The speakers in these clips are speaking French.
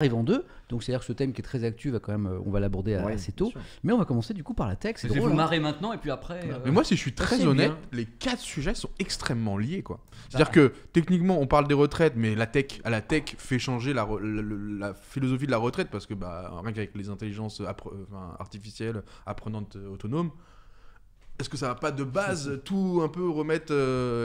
arrive en deux, donc c'est-à-dire que ce thème qui est très actu va quand même, on va l'aborder assez tôt, mais on va commencer du coup par la tech. C'est drôle, vous marrer maintenant et puis après. Mais moi, si je suis très honnête, les 4 sujets sont extrêmement liés, quoi. C'est-à-dire que techniquement, on parle des retraites, mais la tech fait changer la philosophie de la retraite parce que rien qu'avec les intelligences artificielles apprenantes autonomes. Est-ce que ça va pas de base tout un peu remettre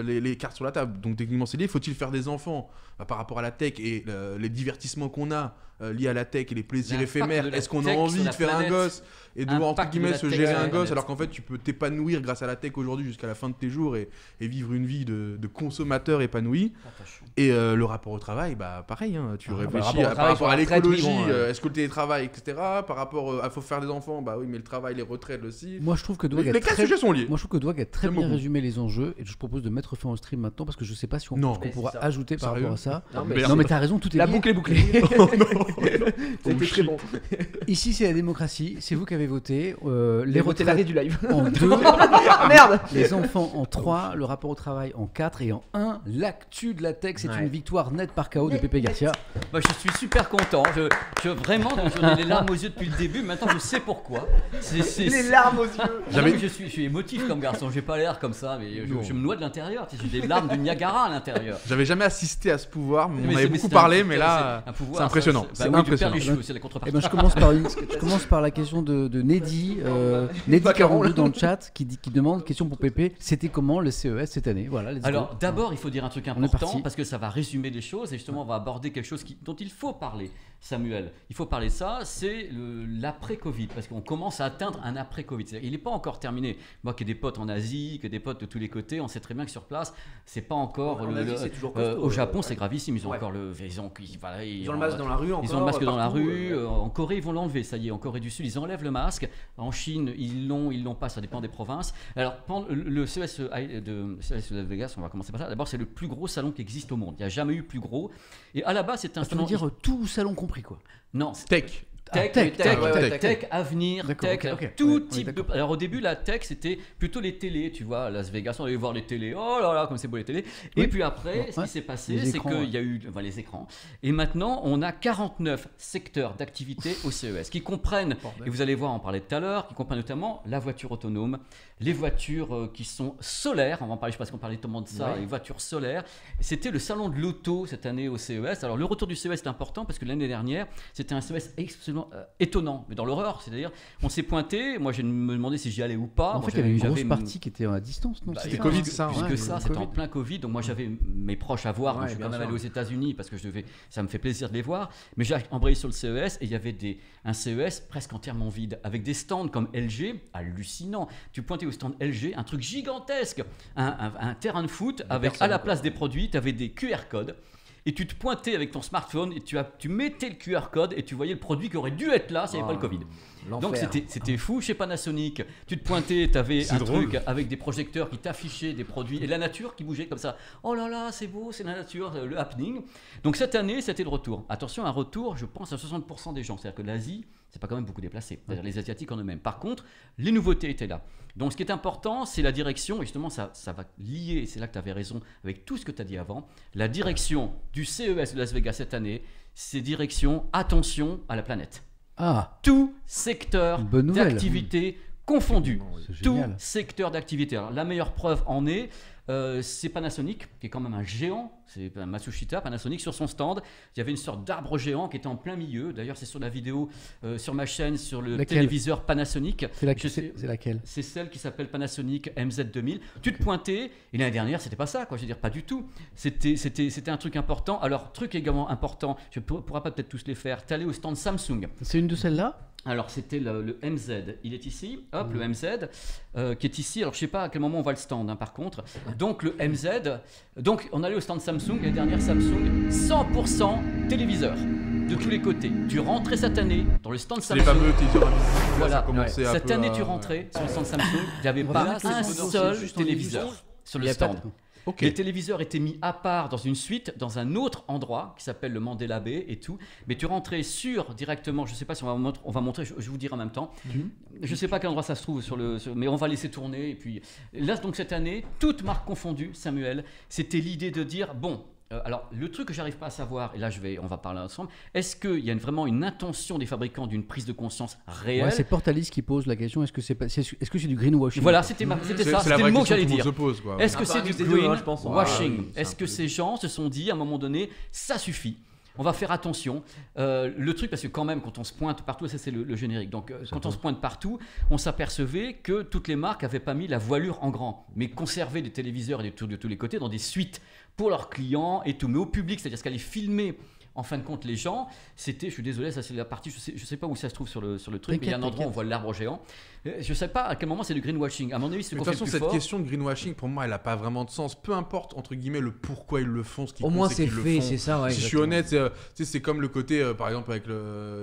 les cartes sur la table? Donc techniquement c'est lié. Faut-il faire des enfants par rapport à la tech et les divertissements qu'on a liés à la tech et les plaisirs éphémères? Est-ce qu'on a envie de faire un gosse et devoir entre guillemets se gérer un gosse alors qu'en fait tu peux t'épanouir grâce à la tech aujourd'hui jusqu'à la fin de tes jours et vivre une vie de consommateur épanoui? Et le rapport au travail, pareil, hein, tu réfléchis par rapport à l'écologie, est-ce que le télétravail, etc. Par rapport à faut faire des enfants, oui, mais le travail, les retraites aussi. Moi je trouve que les 4 sujets sont liés. Moi je trouve que Doig a très bien résumé les enjeux et je propose de mettre fin au stream maintenant parce que je sais pas si on pourra ajouter par rapport à ça. Non mais t'as raison, tout est lié. La boucle est bouclée. C'était très bon. Ici c'est la démocratie, c'est vous qui avez voté. Les retraites l'arrêt du live. En 2, merde. Les enfants en 3, le rapport au travail en 4 et en 1, l'actu de la tech. C'est une victoire nette par KO de Pépé Garcia. Je suis super content. Vraiment, j'en ai les larmes aux yeux depuis le début. Maintenant, je sais pourquoi. Les larmes aux yeux. Je suis émotif comme garçon. J'ai pas l'air comme ça, mais je me noie de l'intérieur. J'ai des larmes de Niagara à l'intérieur. J'avais jamais assisté à ce pouvoir. On en avait beaucoup parlé, mais là, c'est impressionnant. C'est impressionnant. C'est la contrepartie. Je commence par la question de Neddy. Neddy 42 dans le chat qui demande, question pour Pépé, c'était comment le CES cette année? Voilà. Alors d'abord, il faut dire un truc important parce que ça va résumer les choses et justement on va aborder quelque chose dont il faut parler, Samuel. Il faut parler de ça, c'est l'après-Covid parce qu'on commence à atteindre un après-Covid. Il n'est pas encore terminé. Moi qui ai des potes en Asie, qui ai des potes de tous les côtés, on sait très bien que sur place, c'est pas encore. Au Japon, c'est gravissime. Ils ont encore ils ont le masque dans la rue. Ils ont le masque dans la rue. En Corée, ils vont l'enlever. Ça y est, en Corée du Sud, ils enlèvent le masque. En Chine, ils l'ont pas. Ça dépend des provinces. Alors, le CES de Las Vegas, on va commencer par ça. D'abord, c'est le plus gros salon qui existe au monde. Il n'y a jamais eu plus gros. Et à la base, c'est un salon. Tu veux dire tout salon compris, quoi? Non, tech. Tech, avenir, tout type de... Alors au début la tech c'était plutôt les télés, tu vois, à Las Vegas on allait voir les télés, oh là là comme c'est beau les télés. Et puis après ce qui s'est passé c'est qu'il y a eu les écrans. Et maintenant on a 49 secteurs d'activité au CES qui comprennent, et vous allez voir on parlait tout à l'heure, qui comprennent notamment la voiture autonome, les voitures qui sont solaires, on va en parler, je sais pas si on parlait tellement de ça, les voitures solaires. C'était le salon de l'auto cette année au CES. Alors le retour du CES est important parce que l'année dernière c'était un CES extrêmement étonnant, mais dans l'horreur, c'est-à-dire on s'est pointé, moi je me demandais si j'y allais ou pas. En fait il y avait une grosse partie qui était à distance, non? C'était Covid ça. Puisque ça, c'était en plein Covid, donc moi j'avais mes proches à voir, donc je suis quand même allé aux États-Unis parce que ça me fait plaisir de les voir, mais j'ai embrayé sur le CES et il y avait un CES presque entièrement vide, avec des stands comme LG, hallucinant. Tu pointais au stand LG, un truc gigantesque, un terrain de foot avec à la place des produits, tu avais des QR codes. Et tu te pointais avec ton smartphone et tu mettais le QR code et tu voyais le produit qui aurait dû être là s'il n'y avait pas le Covid. Donc c'était fou. Chez Panasonic, tu te pointais, tu avais un truc avec des projecteurs qui t'affichaient des produits et la nature qui bougeait comme ça. Oh là là, c'est beau, c'est la nature, le happening. Donc cette année, c'était le retour. Attention, un retour, je pense, à 60% des gens. C'est-à-dire que l'Asie, c'est pas quand même beaucoup déplacé. C'est-à-dire les Asiatiques en eux-mêmes. Par contre, les nouveautés étaient là. Donc ce qui est important, c'est la direction. Et justement, ça va lier, et c'est là que tu avais raison avec tout ce que tu as dit avant. La direction du CES de Las Vegas cette année, c'est direction attention à la planète. Tout secteur d'activité confondu. Tout secteur d'activité. Alors la meilleure preuve en est, c'est Panasonic, qui est quand même un géant. C'est Matsushita, Panasonic, sur son stand. Il y avait une sorte d'arbre géant qui était en plein milieu. D'ailleurs, c'est sur la vidéo sur ma chaîne, sur le téléviseur Panasonic. C'est laquelle? C'est celle qui s'appelle Panasonic MZ2000. Tu te pointais, et l'année dernière, c'était pas ça, quoi. Je veux dire, pas du tout. C'était un truc important. Alors, truc également important, je ne pourrai pas peut-être tous les faire. Tu allais au stand Samsung. C'est une de celles-là? Alors c'était le MZ, il est ici, le MZ qui est ici. Alors je sais pas à quel moment on voit le stand par contre. Donc le MZ, donc on allait au stand Samsung, l'année dernière Samsung, 100% téléviseur de tous les côtés. Tu rentrais cette année dans le stand Samsung. Les fameux téléviseurs. Voilà, cette année tu rentrais sur le stand Samsung, il n'y avait pas un seul téléviseur sur le stand. Les téléviseurs étaient mis à part dans une suite, dans un autre endroit qui s'appelle le Mandela Bay et tout. Mais tu rentrais directement, je ne sais pas si on va montrer, je vous dirai en même temps. Je ne sais pas à quel endroit ça se trouve, mais on va laisser tourner. Et puis là, donc cette année, toutes marques confondues, Samuel, c'était l'idée de dire, bon, alors, le truc que j'arrive pas à savoir, et là on va parler ensemble, est-ce qu'il y a vraiment une intention des fabricants d'une prise de conscience réelle? C'est Portalis qui pose la question, est-ce que c'est du greenwashing? Voilà, c'était le mot que j'allais dire. Est-ce que c'est du greenwashing? Est-ce que ces gens se sont dit à un moment donné, ça suffit? On va faire attention. Le truc, parce que quand même, quand on se pointe partout, ça c'est le générique. Donc, quand on se pointe partout, on s'apercevait que toutes les marques n'avaient pas mis la voilure en grand, mais conservaient des téléviseurs et de tous les côtés dans des suites pour leurs clients et tout, mais au public, c'est-à-dire ce qu'allaient filmer. En fin de compte, les gens, c'était, je suis désolé, ça c'est la partie, je sais pas où ça se trouve sur le truc, mais il y a un endroit où on voit l'arbre géant. Je sais pas à quel moment c'est du greenwashing. À mon avis, c'est de toute façon, cette question de greenwashing, pour moi, elle a pas vraiment de sens. Peu importe entre guillemets le pourquoi ils le font, ce qui au moins c'est fait, c'est ça. Ouais, si je suis honnête, c'est comme le côté, par exemple avec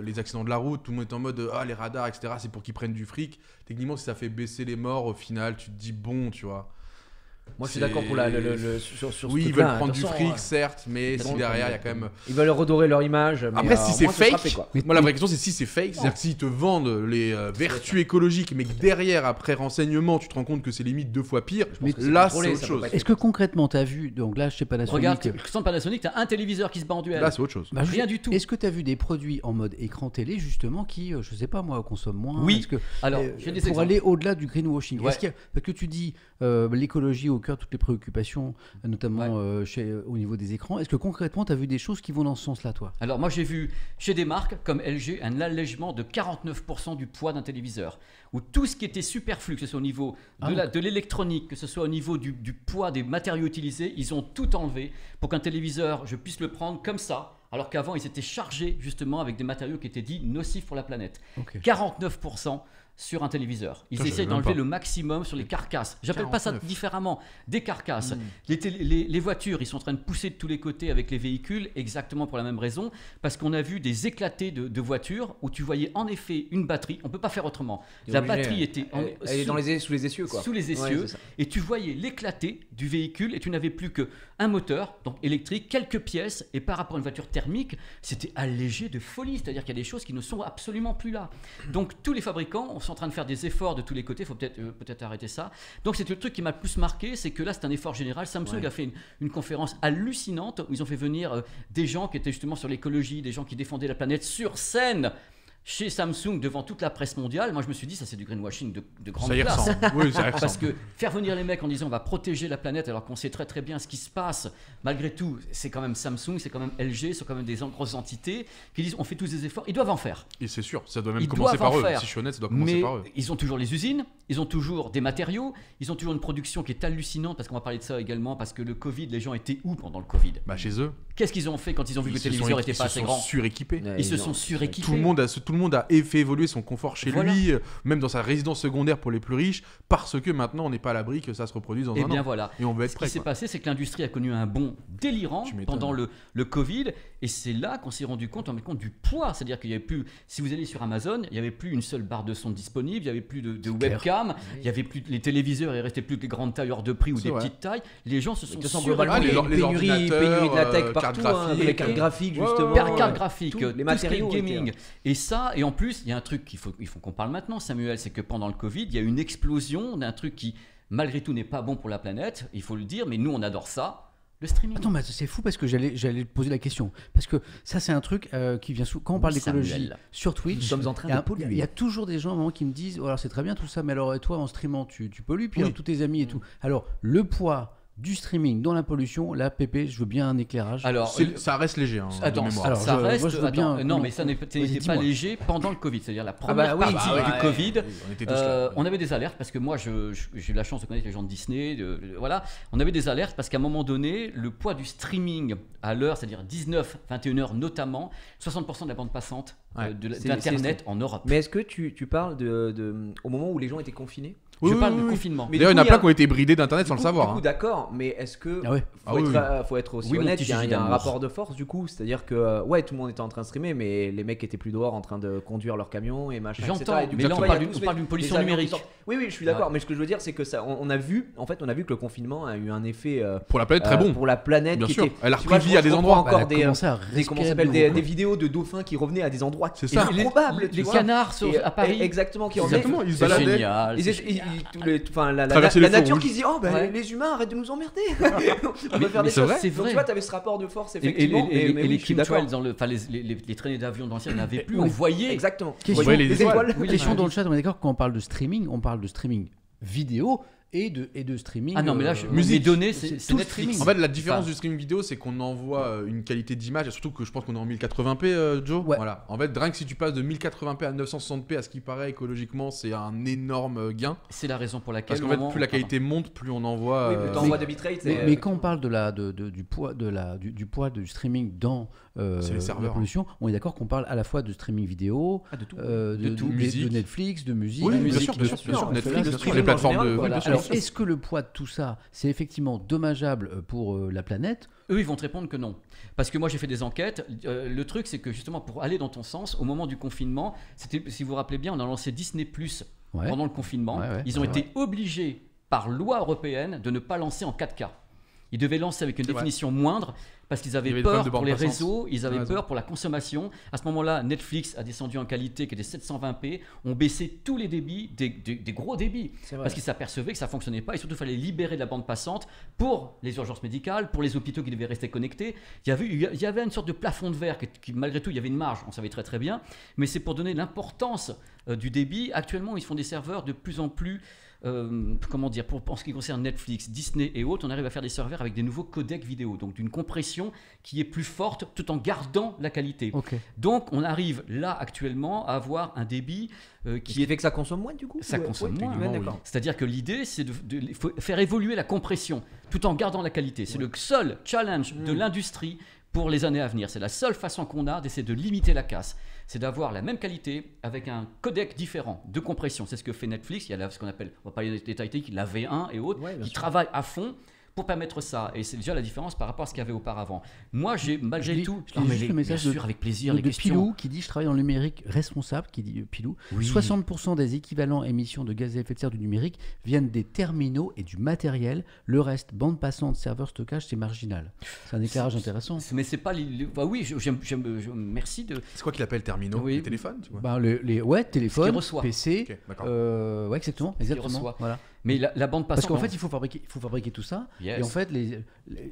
les accidents de la route, tout le monde est en mode les radars, etc. C'est pour qu'ils prennent du fric. Techniquement, si ça fait baisser les morts, au final, tu te dis bon, tu vois. Moi je suis d'accord pour sur oui, ils veulent prendre du fric, certes, mais si derrière il y a quand même. Ils veulent redorer leur image. Mais après, si c'est fake, moi la vraie question c'est si c'est fake, c'est-à-dire que s'ils te vendent les vertus écologiques, mais que derrière, après renseignement, tu te rends compte que c'est limite 2 fois pire, là c'est autre chose. Est-ce que concrètement tu as vu, donc là chez Panasonic. Regarde, sans Panasonic, tu as un téléviseur qui se bat en duel. Là c'est autre chose. Bah, rien du tout. Est-ce que tu as vu des produits en mode écran télé justement qui, je sais pas moi, consomment moins? Oui. Alors, pour aller au-delà du greenwashing. Ouais. Parce que tu dis l'écologie au cœur de toutes les préoccupations, notamment au niveau des écrans. Est-ce que concrètement, tu as vu des choses qui vont dans ce sens-là, toi? Alors moi j'ai vu chez des marques comme LG un allègement de 49% du poids d'un téléviseur, où tout ce qui était superflu, que ce soit au niveau de l'électronique, que ce soit au niveau du poids des matériaux utilisés, ils ont tout enlevé pour qu'un téléviseur, je puisse le prendre comme ça, alors qu'avant ils étaient chargés justement avec des matériaux qui étaient dits nocifs pour la planète. Okay. 49% sur un téléviseur. Ils essayent d'enlever le maximum sur les carcasses. J'appelle pas ça différemment. Des carcasses. Les voitures, ils sont en train de pousser de tous les côtés avec les véhicules, exactement pour la même raison, parce qu'on a vu des éclatés de voitures où tu voyais en effet une batterie. On peut pas faire autrement. La batterie était elle est sous les essieux, quoi. Sous les essieux, et tu voyais l'éclaté du véhicule et tu n'avais plus qu'un moteur, donc électrique, quelques pièces, et par rapport à une voiture thermique, c'était allégé de folie. C'est-à-dire qu'il y a des choses qui ne sont absolument plus là. Donc tous les fabricants sont en train de faire des efforts de tous les côtés, il faut peut-être arrêter ça. Donc c'est le truc qui m'a le plus marqué, c'est que là c'est un effort général. Samsung a fait une conférence hallucinante où ils ont fait venir des gens qui étaient justement sur l'écologie, des gens qui défendaient la planète sur scène. Chez Samsung, devant toute la presse mondiale, moi je me suis dit ça c'est du greenwashing de grande classe. Oui, ça parce que faire venir les mecs en disant on va protéger la planète alors qu'on sait très très bien ce qui se passe, malgré tout, c'est quand même Samsung, c'est quand même LG, c'est quand même des grosses entités qui disent on fait tous des efforts, ils doivent en faire. Et c'est sûr, ça doit même commencer par eux. Si je suis honnête, ça doit commencer par eux. Ils ont toujours les usines, ils ont toujours des matériaux, ils ont toujours une production qui est hallucinante, parce qu'on va parler de ça également, parce que le Covid, les gens étaient où pendant le Covid? Bah chez eux. Qu'est-ce qu'ils ont fait quand ils ont vu que le téléviseur n'était pas assez grand? Ils se sont suréquipés. Tout le monde a fait évoluer son confort chez lui, même dans sa résidence secondaire pour les plus riches, parce que maintenant on n'est pas à l'abri que ça se reproduise dans un an. Voilà. Et on veut être prêt. Ce qui s'est passé, c'est que l'industrie a connu un bond délirant pendant le Covid, et c'est là qu'on s'est rendu compte, du poids. C'est-à-dire qu'il n'y avait plus, si vous allez sur Amazon, il n'y avait plus une seule barre de son disponible, il n'y avait plus de webcam, il n'y avait plus les téléviseurs, il restait plus que des grandes tailles hors de prix ou des petites tailles. Les gens se sont les ordinateurs, pénurie de la tech partout, les cartes graphiques justement, cartes graphiques, les matériaux, gaming. Et ça, et en plus, il y a un truc qu'il faut qu'on parle maintenant, Samuel, c'est que pendant le Covid, il y a eu une explosion d'un truc qui, malgré tout, n'est pas bon pour la planète, il faut le dire, mais nous, on adore ça, le streaming. Attends, mais c'est fou parce que j'allais te poser la question. Parce que ça, c'est un truc qui vient souvent. Quand on parle d'écologie sur Twitch, nous sommes en train de polluer. Il y a toujours des gens à un moment qui me disent, oh, alors c'est très bien tout ça, mais alors toi, en streamant, tu pollues, puis tous tes amis et tout. Alors, le poids du streaming dans la pollution, là, Pépé, je veux bien un éclairage. Alors, ça reste léger. Attends, ça reste. Non, mais ça n'était pas léger pendant le Covid. C'est-à-dire la première partie du Covid. On avait des alertes parce que moi, j'ai eu la chance de connaître les gens de Disney. Voilà, on avait des alertes parce qu'à un moment donné, le poids du streaming à l'heure, c'est-à-dire 19-21 heures notamment, 60% de la bande passante d'Internet en Europe. Mais est-ce que tu parles au moment où les gens étaient confinés? Je parle de confinement. D'ailleurs, il y en a plein qui ont été bridés d'Internet sans le savoir. Du coup, d'accord, mais est-ce que faut être aussi honnête, il y a un rapport de force du coup, c'est-à-dire que tout le monde était en train de streamer, mais les mecs étaient plus dehors en train de conduire leur camion et machin. J'entends, mais là on parle d'une pollution numérique. Oui, je suis d'accord, mais ce que je veux dire, c'est que ça, on a vu que le confinement a eu un effet pour la planète très bon. Pour la planète, bien sûr. Elle a repris vie à des endroits. Encore des vidéos de dauphins qui revenaient à des endroits improbables. Les canards à Paris. Exactement, qui revenaient. Ils se baladaient. la Traverser les feux nature rouges. qui se dit oh ben Ouais. les humains arrêtent de nous emmerder. On va faire des c'est choses. vrai. C'est Donc vrai. tu vois, t'avais ce rapport de force Et effectivement. les oui, je suis chemtrails d'accord. les traînées d'avions d'anciens n'avaient plus. Oui. On voyait. Exactement. Question- voyez les Les étoiles. Oui, Question les dans le chat, on est d'accord quand on parle de streaming vidéo et de streaming. Ah non, mais là, musique. mes données, C'est c'est tout le Netflix. streaming. En fait, la différence Enfin, du streaming vidéo, c'est qu'on envoie une qualité d'image, et surtout que je pense qu'on est en 1080p, Joe. Ouais. Voilà. En fait, rien que si tu passes de 1080p à 960p, à ce qui paraît écologiquement, c'est un énorme gain. c'est la raison pour laquelle. Parce qu'en fait, plus la qualité monte, plus on envoie. Oui, plus t'envoies de bitrate. Mais quand on parle du poids du streaming dans C'est les serveurs, la pollution, on est d'accord qu'on parle à la fois de streaming vidéo, de tout. De tout. de Musique. Netflix, de musique. Oui, de bien musique, sûr, bien sûr, bien sûr. de- Netflix, de bien sûr, streaming les en plateformes général, de. voilà. bien sûr. Alors, est-ce que le poids de tout ça, c'est effectivement dommageable pour la planète? Eux, ils vont te répondre que non. Parce que moi, j'ai fait des enquêtes. Le truc, c'est que justement, pour aller dans ton sens, au moment du confinement, si vous vous rappelez bien, on a lancé Disney Plus Ouais. pendant le confinement. Ouais, Ils ont c'est été obligés, par loi européenne, de ne pas lancer en 4K. Ils devaient lancer avec une C'est vrai. définition moindre parce qu'ils Il y avaient avait des problèmes peur de pour bande les passante. réseaux, ils avaient T'as raison. peur pour la consommation. À ce moment-là, Netflix a descendu en qualité qui était 720p, ont baissé tous les débits, des gros débits, C'est vrai. parce qu'ils s'apercevaient que ça ne fonctionnait pas et surtout il fallait libérer de la bande passante pour les urgences médicales, pour les hôpitaux qui devaient rester connectés. Il y avait une sorte de plafond de verre qui, malgré tout, il y avait une marge, on savait très très bien, mais c'est pour donner l'importance du débit. Actuellement, ils font des serveurs de plus en plus comment dire, en ce qui concerne Netflix, Disney et autres, on arrive à faire des serveurs avec des nouveaux codecs vidéo, donc d'une compression qui est plus forte tout en gardant la qualité. Ok. Donc on arrive là actuellement à avoir un débit Qui fait que ça consomme moins du coup. Ça consomme moins, ouais, oui. d'accord. c'est-à-dire que l'idée, c'est de faut faire évoluer la compression tout en gardant la qualité. C'est le seul challenge de l'industrie pour les années à venir. C'est la seule façon qu'on a d'essayer de limiter la casse. C'est d'avoir la même qualité avec un codec différent de compression. C'est ce que fait Netflix. Il y a ce qu'on appelle, on va pas aller dans les détails techniques, la V1 et autres, Ouais, bien qui sûr. travaillent à fond pour permettre ça. Et c'est déjà la différence par rapport à ce qu'il y avait auparavant. Moi, j'ai malgré Je lis- tout... je lis Non, mais juste le message bien de- sûr, avec plaisir, de les questions. Pilou qui dit je travaille dans le numérique responsable, qui dit Pilou. Oui. 60% des équivalents émissions de gaz à effet de serre du numérique viennent des terminaux et du matériel. Le reste, bande passante, serveur, stockage, c'est marginal. C'est un éclairage intéressant. Mais c'est pas... Bah oui, merci de... C'est quoi qu'il appelle terminaux? Oui. Les téléphones, tu vois. Ben, ouais, téléphone, Ce qu'il reçoit. PC, Ok, d'accord. ouais, exactement, exactement. reçoit. Voilà. Mais la bande passante... Parce qu'en non. fait, il faut fabriquer tout ça. Yes. Et en fait,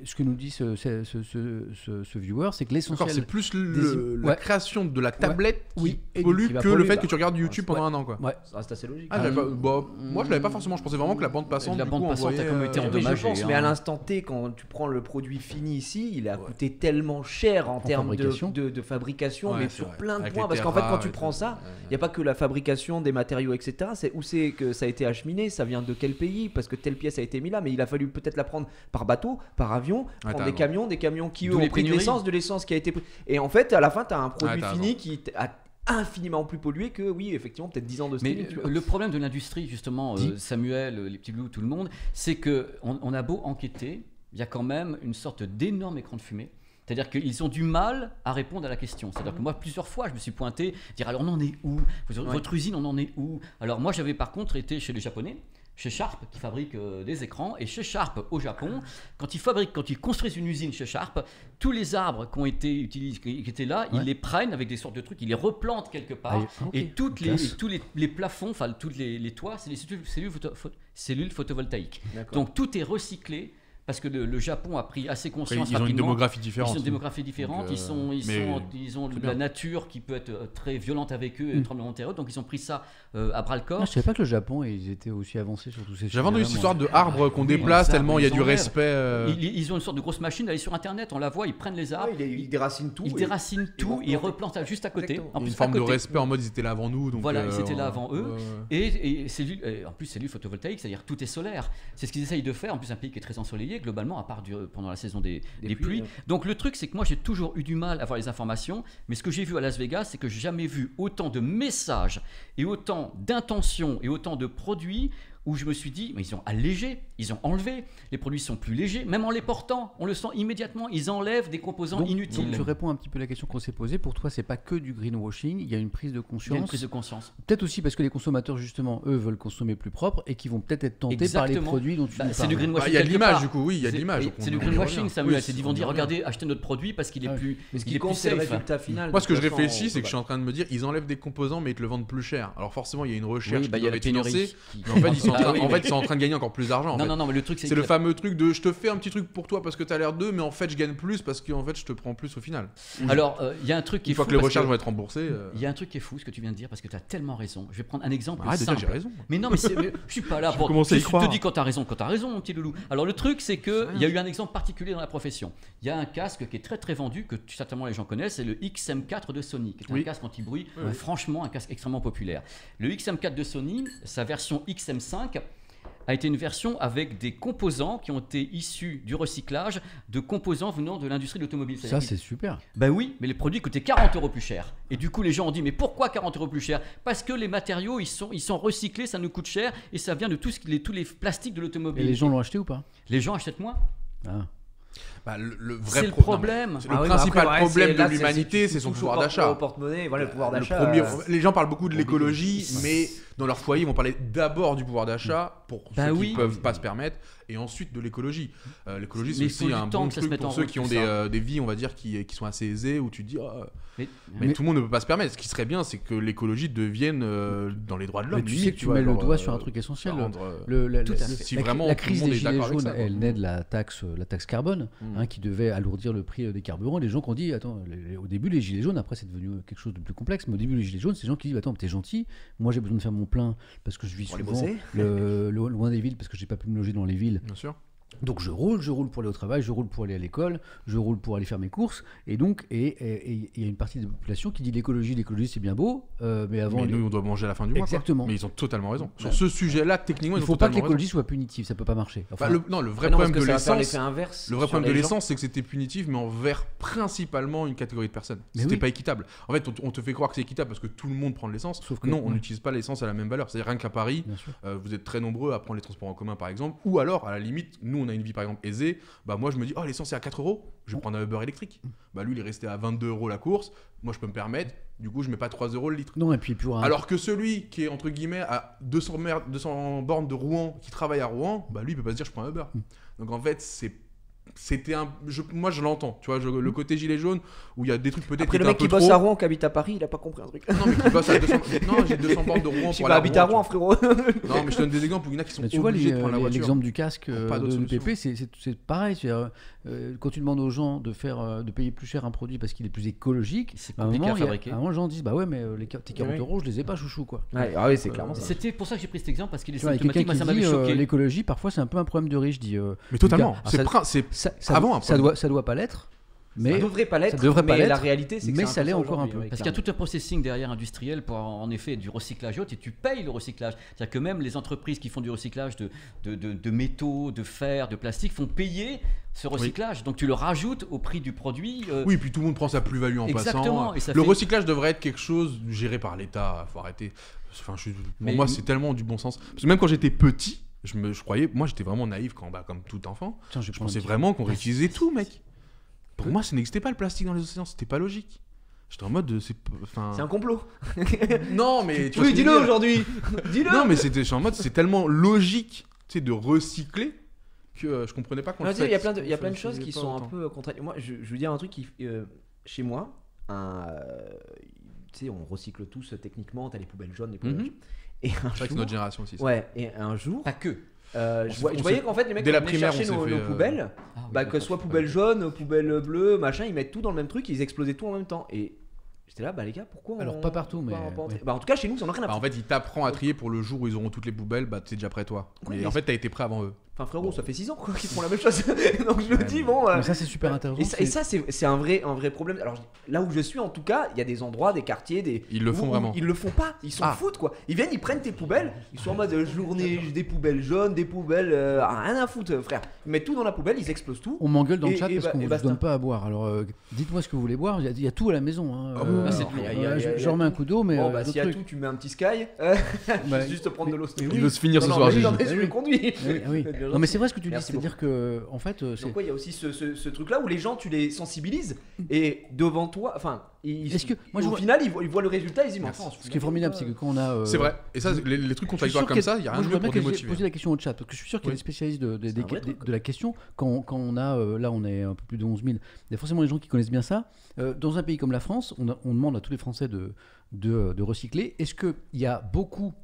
ce que nous dit ce viewer, c'est que D'accord, l'essentiel. c'est plus Ouais. la création de la tablette Oui, qui et pollue qui va que le polluer, fait bah. que tu regardes YouTube pendant Ouais. un an, quoi. Ouais. Ça reste assez logique. Ah, moi je l'avais pas forcément, je pensais vraiment que la bande passante, La du bande coup, passante a envoyait, comme été Mais endommagée. je pense, hein. mais à l'instant T, quand tu prends le produit fini ici, il a coûté tellement cher en termes fabrication. de fabrication, Ouais, mais c'est sur vrai. plein de Avec points. les Parce qu'en fait, terras quand tu et prends tout. ça, il n'y a pas que la fabrication des matériaux, etc. C'est où c'est que ça a été acheminé, ça vient de quel pays, parce que telle pièce a été mise là, mais il a fallu peut-être la prendre par bateau, par avion, prendre t'as des raison. camions qui eux D'où ont les pris pénuries. de l'essence qui a été pris. Et en fait, à la fin, tu as un produit t'as fini qui a infiniment plus pollué que, oui, effectivement, peut-être 10 ans de streaming. Mais tu vois. le problème de l'industrie, justement, Dis. Samuel, les petits loups, tout le monde, c'est que on a beau enquêter, il y a quand même une sorte d'énorme écran de fumée. C'est-à-dire qu'ils ont du mal à répondre à la question. C'est-à-dire que moi, plusieurs fois, je me suis pointé, dire alors on en est où? Votre usine, on en est où? Alors moi, j'avais par contre été chez les Japonais, chez Sharp, qui fabrique des écrans, et chez Sharp au Japon, quand ils construisent une usine chez Sharp, tous les arbres qui ont été utilisés, qui étaient là, Ouais. ils les prennent avec des sortes de trucs, ils les replantent quelque part, Ah, ok. et tous Classe. les plafonds, enfin tous les toits, c'est des cellules photovoltaïques. D'accord. Donc tout est recyclé. Parce que le Japon a pris assez Après, conscience ils ont une rapidement. démographie Ils différente. ont une démographie différente, Donc, ils ont c'est de bien. la nature qui peut être très violente avec eux, et Mm. tremblement de terre, donc ils ont pris ça à bras le corps. Ah, je savais pas que le Japon ils étaient aussi avancés sur tous ces J'avais entendu sujets-là, cette histoire moi. de arbres qu'on Oui, déplace les tellement il y a arbres, du ils enlèvent. respect. Ils ont une sorte de grosse machine, allez sur internet, on la voit, ils prennent les arbres, Il déracine tout. ils déracinent tout, ils replantent juste à côté. Exactement. En Il y a plus, une forme à de côté. respect en mode ils étaient là avant nous. Donc, Voilà, ils étaient là avant eux. ouais. Et en plus, cellules photovoltaïques, c'est-à-dire tout est solaire. C'est ce qu'ils essayent de faire. En plus, un pays qui est très ensoleillé, globalement, à part pendant la saison des pluies. ouais. Donc, le truc, c'est que moi, j'ai toujours eu du mal à avoir les informations. Mais ce que j'ai vu à Las Vegas, c'est que j'ai jamais vu autant de messages et autant d'intentions et autant de produits où je me suis dit, mais ils ont allégé, ils ont enlevé. Les produits sont plus légers, même en les portant. On le sent immédiatement. Ils enlèvent des composants Donc, inutiles. donc tu réponds un petit peu à la question qu'on s'est posée. Pour toi, c'est pas que du greenwashing. Il y a une prise de Il y a une conscience. prise de conscience. Peut-être aussi parce que les consommateurs, justement, eux, veulent consommer plus propre et qui vont peut-être être tentés par les Exactement. produits dont tu Bah, nous c'est du parles. greenwashing. Il y a de quelque l'image part. du coup, oui, il y a de C'est- l'image. et donc C'est on du y greenwashing, revient. Samuel. Oui, C'est ils on vont y dire revient. regardez, achetez notre produit parce qu'il est Ouais. plus. Mais ce il qui est plus compte, c'est le safe. résultat final. Moi, ce que je De toute façon, réfléchis, c'est que je suis en train de me dire, ils enlèvent des composants, mais ils te le vendent plus cher. Alors forcément, il y a une recherche Oui, bah, qui il y a doit la être pénurie. financée. qui- Mais en fait, ils sont en en fait, ils sont en train de gagner encore plus d'argent. Non, mais le truc, c'est le fameux truc de je te fais un petit truc pour toi parce que t'as l'air d'eux, mais en fait, je gagne plus parce qu'en fait, je te prends plus au final. Alors, il y a un truc qui est fou. Une fois que les recherches vont être remboursées. Il y a un truc qui est fou, ce que tu viens de dire, parce que tu as tellement raison. Je vais prendre un exemple Déjà, simple. j'ai raison. Mais non, mais je suis pas là pour. Je te dis quand t'as raison, mon petit loulou. Alors, le truc, c'est qu'il y a eu un exemple particulier dans la profession. Il y a un casque qui est très très vendu, que certainement les gens connaissent, c'est le XM4 de Sony, qui est un casque anti-bruit, franchement, un casque extrêmement populaire. Le XM4 de Sony, sa version XM5, a été une version avec des composants qui ont été issus du recyclage de composants venant de l'industrie de l'automobile. Ça, c'est super. Ben oui, mais les produits coûtaient 40 € plus cher. Et du coup, les gens ont dit, mais pourquoi 40 € plus cher? Parce que les matériaux, ils sont recyclés, ça nous coûte cher, et ça vient de tous les plastiques de l'automobile. Et les gens l'ont acheté ou pas? Les gens achètent moins. Le vrai c'est le problème. Le principal problème de l'humanité, c'est son pouvoir d'achat. Au porte-monnaie, voilà, le pouvoir d'achat. Les gens parlent beaucoup de l'écologie, mais dans leur foyer, ils vont parler d'abord du pouvoir d'achat pour ceux qui ne peuvent pas se permettre, et ensuite de l'écologie. L'écologie, c'est aussi un bon truc pour ceux qui ont des vies, on va dire, qui sont assez aisées, où tu te dis, mais tout le monde ne peut pas se permettre. Ce qui serait bien, c'est que l'écologie devienne dans les droits de l'homme. Mais tu sais que tu mets le doigt sur un truc essentiel. Si vraiment la crise des gilets jaunes, ça, elle naît de la taxe carbone, qui devait alourdir le prix des carburants. Les gens qui ont dit, attends, au début les gilets jaunes, après c'est devenu quelque chose de plus complexe, mais au début les gilets jaunes, c'est des gens qui disent, attends, t'es gentil, moi j'ai besoin de faire mon plein parce que je vis souvent loin des villes, parce que j'ai pas pu me loger dans les villes. Bien sûr. Donc je roule pour aller au travail, je roule pour aller à l'école, je roule pour aller faire mes courses, et donc il y a une partie de la population qui dit l'écologie c'est bien beau, mais avant nous on doit manger à la fin du mois. Exactement. Mais ils ont totalement raison. Sur ce sujet-là, techniquement, il faut pas que l'écologie soit punitive, ça peut pas marcher. Le vrai problème de l'essence, le vrai problème de l'essence, c'est que c'était punitif, mais envers principalement une catégorie de personnes. C'était pas équitable. En fait, on te fait croire que c'est équitable parce que tout le monde prend de l'essence. Sauf que non, on n'utilise pas l'essence à la même valeur. C'est-à-dire rien qu'à Paris, vous êtes très nombreux à prendre les transports en commun, par exemple, ou alors à la limite, nous on a une vie par exemple aisée. Moi je me dis l'essence est à 4 €, je vais prendre un Uber électrique. Lui il est resté à 22 € la course, moi je peux me permettre, du coup je mets pas 3 € le litre. Non, et puis alors que celui qui est entre guillemets à 200 bornes de Rouen, qui travaille à Rouen, lui il peut pas se dire je prends un Uber. Donc en fait moi je l'entends, tu vois, le côté gilet jaune où il y a des trucs peut-être. Après le mec qui bosse à Rouen, qui habite à Paris, il a pas compris un truc. Non, mais qui bosse à 200. Non, j'ai 200 bornes de Rouen pour aller. Habite à Rouen, frérot. Non, mais je te donne des exemples où il y en a qui sont obligés de prendre la voiture. L'exemple du casque de PP, c'est pareil. Quand tu demandes aux gens de payer plus cher un produit parce qu'il est plus écologique, c'est compliqué à fabriquer. À un moment, les gens disent ouais, mais tes 40 €, je les ai pas, chouchou, quoi. Oui, c'est clairement ça. C'était pour ça que j'ai pris cet exemple, parce qu'il est symptomatique. Moi, ça m'avait choqué. L'écologie, parfois, c'est un peu un problème de riche, dit. Mais totalement. Ça doit pas l'être. Mais ça devrait pas l'être, mais la réalité c'est que ça l'est encore un peu. Parce qu'il y a tout un processing derrière industriel pour en effet du recyclage et tu payes le recyclage. C'est-à-dire que même les entreprises qui font du recyclage de métaux, de fer, de plastique font payer ce recyclage. Donc tu le rajoutes au prix du produit. Oui, puis tout le monde prend sa plus-value en passant. Le recyclage devrait être quelque chose géré par l'État. Faut arrêter. Pour moi, c'est tellement du bon sens. Parce que même quand j'étais petit, je croyais, moi j'étais vraiment naïf comme tout enfant. Je pensais vraiment qu'on réutilisait tout, mec. Pour moi, ça n'existait pas le plastique dans les océans, c'était pas logique. J'étais en mode c'est un complot. Non, mais oui, dis-le aujourd'hui. Dis-le. Non, mais j'étais en mode c'est tellement logique, de recycler que je comprenais pas qu'on le fait. Il y a plein de choses qui sont un peu contradictoires. Moi, je veux dire un truc qui chez moi, on recycle tous techniquement, t'as les poubelles jaunes, les poubelles. Et c'est vrai que c'est notre génération aussi. Ouais, et un jour. Pas que. Je voyais qu'en fait les mecs venaient chercher nos poubelles, que ce soit poubelle jaune, poubelle bleue, machin, ils mettent tout dans le même truc, ils explosaient tout en même temps. Et j'étais là, les gars, pourquoi alors pas partout, mais en tout cas chez nous, ça n'en a rien à foutre. En fait, ils t'apprennent à trier pour le jour où ils auront toutes les poubelles, t'es déjà prêt toi. Mais en fait, t'as été prêt avant eux. Enfin frérot, ça fait 6 ans qu'ils font la même chose. Donc je me dis mais ça c'est super intéressant. Et ça c'est un vrai problème. Alors là où je suis en tout cas, il y a des endroits, des quartiers, ils le font vraiment. Ils le font pas, ils s'en foutent quoi. Ils viennent, ils prennent tes poubelles, ils sont en mode journée, des poubelles jaunes, des poubelles rien à foutre frère. Ils mettent tout dans la poubelle, ils explosent tout. On m'engueule dans le chat parce qu'on vous donne pas à boire. Alors dites-moi ce que vous voulez boire, il y a tout à la maison. Je remets un coup d'eau, mais s'il y a tout, tu mets un petit Sky. Juste prendre de l'eau. Il veut se finir ce soir. Je le conduis. Non mais c'est vrai ce que tu dis. C'est-à-dire que en fait, donc il y a aussi ce truc-là où les gens, tu les sensibilises et devant toi, enfin, au final, ils voient le résultat, ils disent mais enfin. Ce qui est formidable, c'est que quand on a. C'est vrai. Et ça, les trucs contradictoires comme ça, il y a rien de mieux pour démotiver. Poser la question au chat parce que je suis sûr qu'il y a des spécialistes de la question. Quand on a là, on est un peu plus de 11 000. Il y a forcément des gens qui connaissent bien ça. Dans un pays comme la France, on demande à tous les Français de recycler. Est-ce qu'il y a beaucoup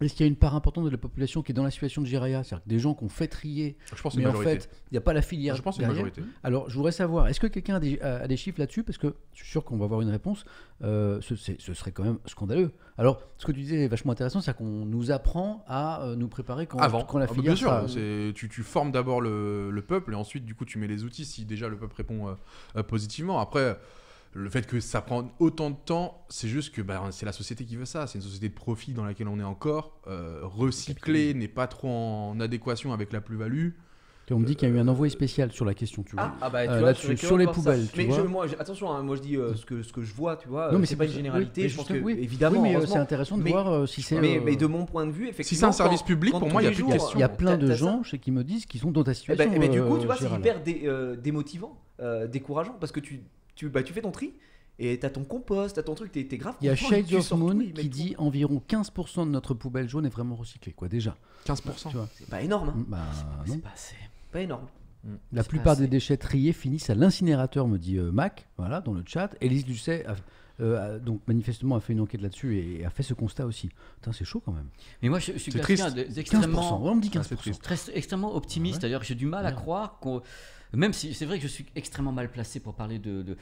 est-ce qu'il y a une part importante de la population qui est dans la situation de Jiraya, c'est-à-dire des gens qui ont fait trier, je pense mais en fait, il n'y a pas la filière. Je pense que c'est une majorité. Alors, je voudrais savoir, est-ce que quelqu'un a des chiffres là-dessus? Parce que je suis sûr qu'on va avoir une réponse. Ce serait quand même scandaleux. Alors, ce que tu disais est vachement intéressant, c'est qu'on nous apprend à nous préparer quand la filière. Bien sûr, tu formes d'abord le peuple et ensuite, du coup, tu mets les outils si déjà le peuple répond positivement. Après. Le fait que ça prend autant de temps, c'est juste que c'est la société qui veut ça. C'est une société de profit dans laquelle on est encore. Recycler n'est pas trop en adéquation avec la plus-value. On me dit qu'il y a eu un envoyé spécial sur la question, tu vois. Là-dessus, sur les poubelles. Attention, moi je dis ce que je vois, tu vois. Non, mais c'est pas une généralité. Je pense que évidemment, mais c'est intéressant de voir si c'est. Mais de mon point de vue, effectivement. Si c'est un service public, pour moi, il y a plus de question. Il y a plein de gens qui me disent qu'ils sont dans ta situation. Mais du coup, tu vois, c'est hyper démotivant, décourageant, parce que tu fais ton tri. Et t'as ton compost, t'as ton truc, t'es grave. Il y a Shades of Moon qui dit environ 15% de notre poubelle jaune est vraiment recyclée, quoi, déjà. 15%. Tu vois. C'est pas énorme. Hein. Non. C'est pas énorme. La plupart des déchets triés finissent à l'incinérateur, me dit Mac, voilà, dans le chat. Élise Lucet donc manifestement a fait une enquête là-dessus et a fait ce constat aussi. Putain, c'est chaud quand même. Mais moi, je suis quelqu'un d'extrêmement. 15%, on me dit 15%. Extrêmement optimiste. Ouais. D'ailleurs, j'ai du mal à croire qu'on. Même si c'est vrai que je suis extrêmement mal placé pour parler de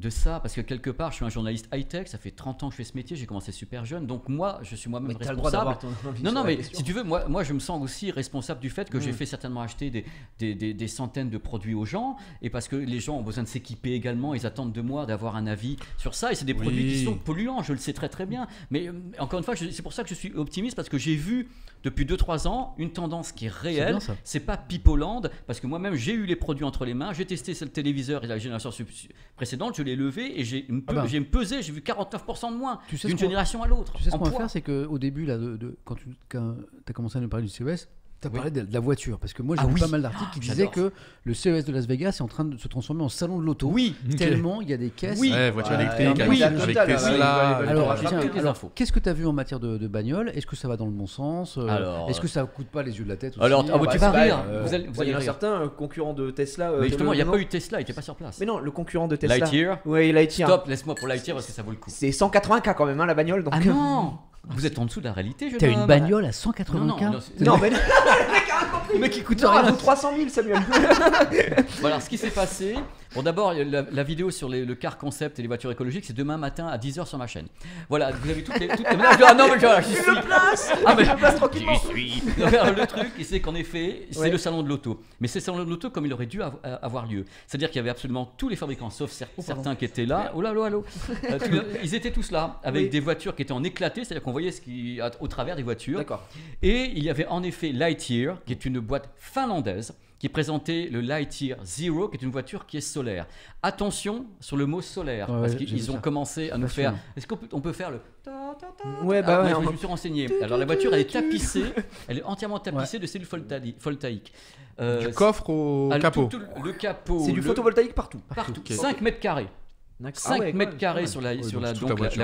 ça, parce que quelque part je suis un journaliste high-tech, ça fait 30 ans que je fais ce métier, j'ai commencé super jeune, donc moi je suis moi-même responsable. Non mais si tu veux, moi je me sens aussi responsable du fait que j'ai fait certainement acheter des centaines de produits aux gens, et parce que les gens ont besoin de s'équiper également, ils attendent de moi d'avoir un avis sur ça, et c'est des produits qui sont polluants, je le sais très très bien, mais encore une fois c'est pour ça que je suis optimiste, parce que j'ai vu depuis 2-3 ans une tendance qui est réelle, c'est pas Pipoland, parce que moi-même j'ai eu les produits entre les mains, j'ai testé le téléviseur et la génération précédente, je l'ai levé et j'ai pesé, j'ai vu 49% de moins d'une génération à l'autre. Tu sais ce qu'on va faire, c'est qu'au début, là, quand tu as commencé à nous parler du CES, tu as parlé de la voiture, parce que moi j'ai vu pas mal d'articles qui disaient que le CES de Las Vegas est en train de se transformer en salon de l'auto. Oui, tellement il y a des caisses. Voiture électrique, avec Tesla. Alors, qu'est-ce que tu as vu en matière de bagnole? Est-ce que ça va dans le bon sens? Est-ce que ça coûte pas les yeux de la tête aussi? Alors, tu vas rire. Il y a un certain concurrent de Tesla. Mais justement, il n'y a pas eu Tesla, il n'était pas sur place. Mais non, le concurrent de Tesla. Lightyear. Oui, Lightyear. Stop, laisse-moi pour Lightyear parce que ça vaut le coup. C'est 180K quand même, la bagnole. Donc... Ah non. Vous êtes en dessous de la réalité, T'as une bagnole à 180K? Non, mais le mec qui coûte rien. 300 000, Samuel. Voilà, ce qui s'est passé. Bon, d'abord, la vidéo sur le car concept et les voitures écologiques, c'est demain matin à 10h sur ma chaîne. Voilà, vous avez toutes les. Ah non, mais voilà, j'y suis. Je place tranquillement. J'y suis. Le truc, c'est qu'en effet, c'est le salon de l'auto. Mais c'est le salon de l'auto comme il aurait dû avoir lieu. C'est-à-dire qu'il y avait absolument tous les fabricants, sauf certains qui étaient là. Oh là, allô. Ils étaient tous là, avec des voitures qui étaient en éclaté, c'est-à-dire qu'on voyait au travers des voitures. D'accord. Et il y avait en effet Lightyear, qui est une boîte finlandaise, qui présentait le Lightyear Zero, qui est une voiture qui est solaire. Attention sur le mot solaire, parce qu'ils ont commencé à nous faire... Est-ce qu'on peut faire le... Ouais, je me suis renseigné. Alors la voiture, elle est tapissée, elle est entièrement tapissée de cellules voltaïques. Du coffre au capot. Le capot. C'est du photovoltaïque partout. Partout. 5 mètres carrés. 5 mètres carrés sur la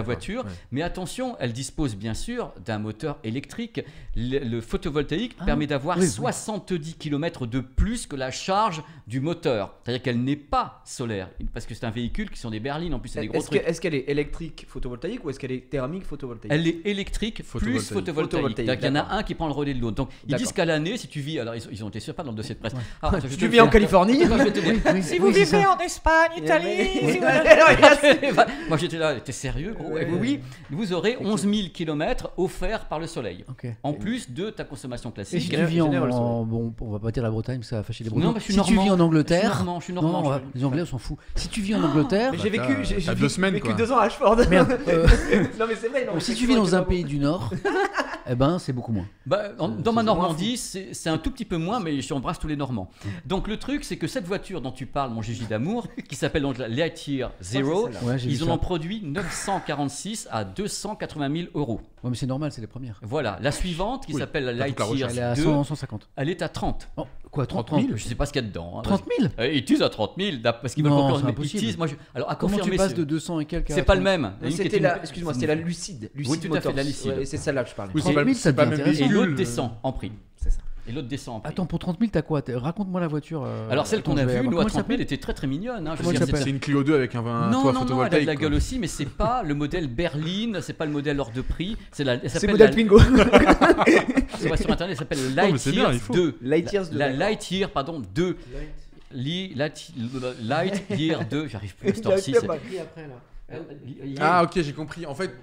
voiture, mais attention, elle dispose bien sûr d'un moteur électrique. Le photovoltaïque permet d'avoir 70 km de plus que la charge du moteur. C'est-à-dire qu'elle n'est pas solaire, parce que c'est un véhicule qui sont des berlines, en plus c'est des gros trucs. Est-ce qu'elle est électrique photovoltaïque ou est-ce qu'elle est thermique photovoltaïque? Elle est électrique plus photovoltaïque. Il y en a un qui prend le relais de l'autre. Donc ils disent qu'à l'année, si tu vis, alors ils ont été sûrs pas dans le dossier de presse. Si tu vis en Californie, si vous vivez en Espagne, Italie, moi j'étais là, t'es sérieux gros? Oui, vous aurez 11 000 km offerts par le soleil, en plus de ta consommation classique. Et si tu vis bon, on va pas dire la Bretagne, ça va fâcher les Bretons. Non, si tu vis en Angleterre, je suis normand. Les Anglais on s'en fout. Si tu vis en Angleterre, j'ai vécu 2 ans à Ashford. Merde. Non mais c'est vrai. Si tu vis dans un pays du Nord, c'est beaucoup moins. Dans ma Normandie, c'est un tout petit peu moins, mais j'embrasse tous les Normands. Donc le truc, c'est que cette voiture dont tu parles, mon Gigi d'amour, qui s'appelle donc la Lightyear Zero, ils en ont produit 946 à 280 000 euros. Ouais, mais c'est normal, c'est les premières. Voilà, la suivante qui s'appelle la Lightyear 2, elle est à 150. Elle est à 30. Oh, quoi, 30 000? Je sais pas ce qu'il y a dedans. 30 000? Ils utilisent à 30 000 parce qu'ils veulent concurrencer. C'est impossible. Alors, à comment tu passes de 200 et quelques? C'est pas le même. C'était la Lucide. Oui, tout à fait, la Lucide. C'est celle-là que je parlais. 30 000, ça devient intéressant. Et l'autre descend en prix. C'est ça. Et l'autre descend en prix. Attends, pour 30 000, t'as quoi? Raconte-moi la voiture. Alors celle qu'on a vue, nous à 30 000, était très très mignonne. C'est une Clio 2 avec un toit photovoltaïque. Non, elle a de la gueule aussi, mais c'est pas le modèle berline, c'est pas le modèle hors de prix. C'est le modèle Twingo. C'est vrai, sur internet, elle s'appelle Lightyear 2. La Lightyear, pardon, 2. Lightyear 2, j'arrive plus à cette heure-ci. Ah, ok, j'ai compris. En fait,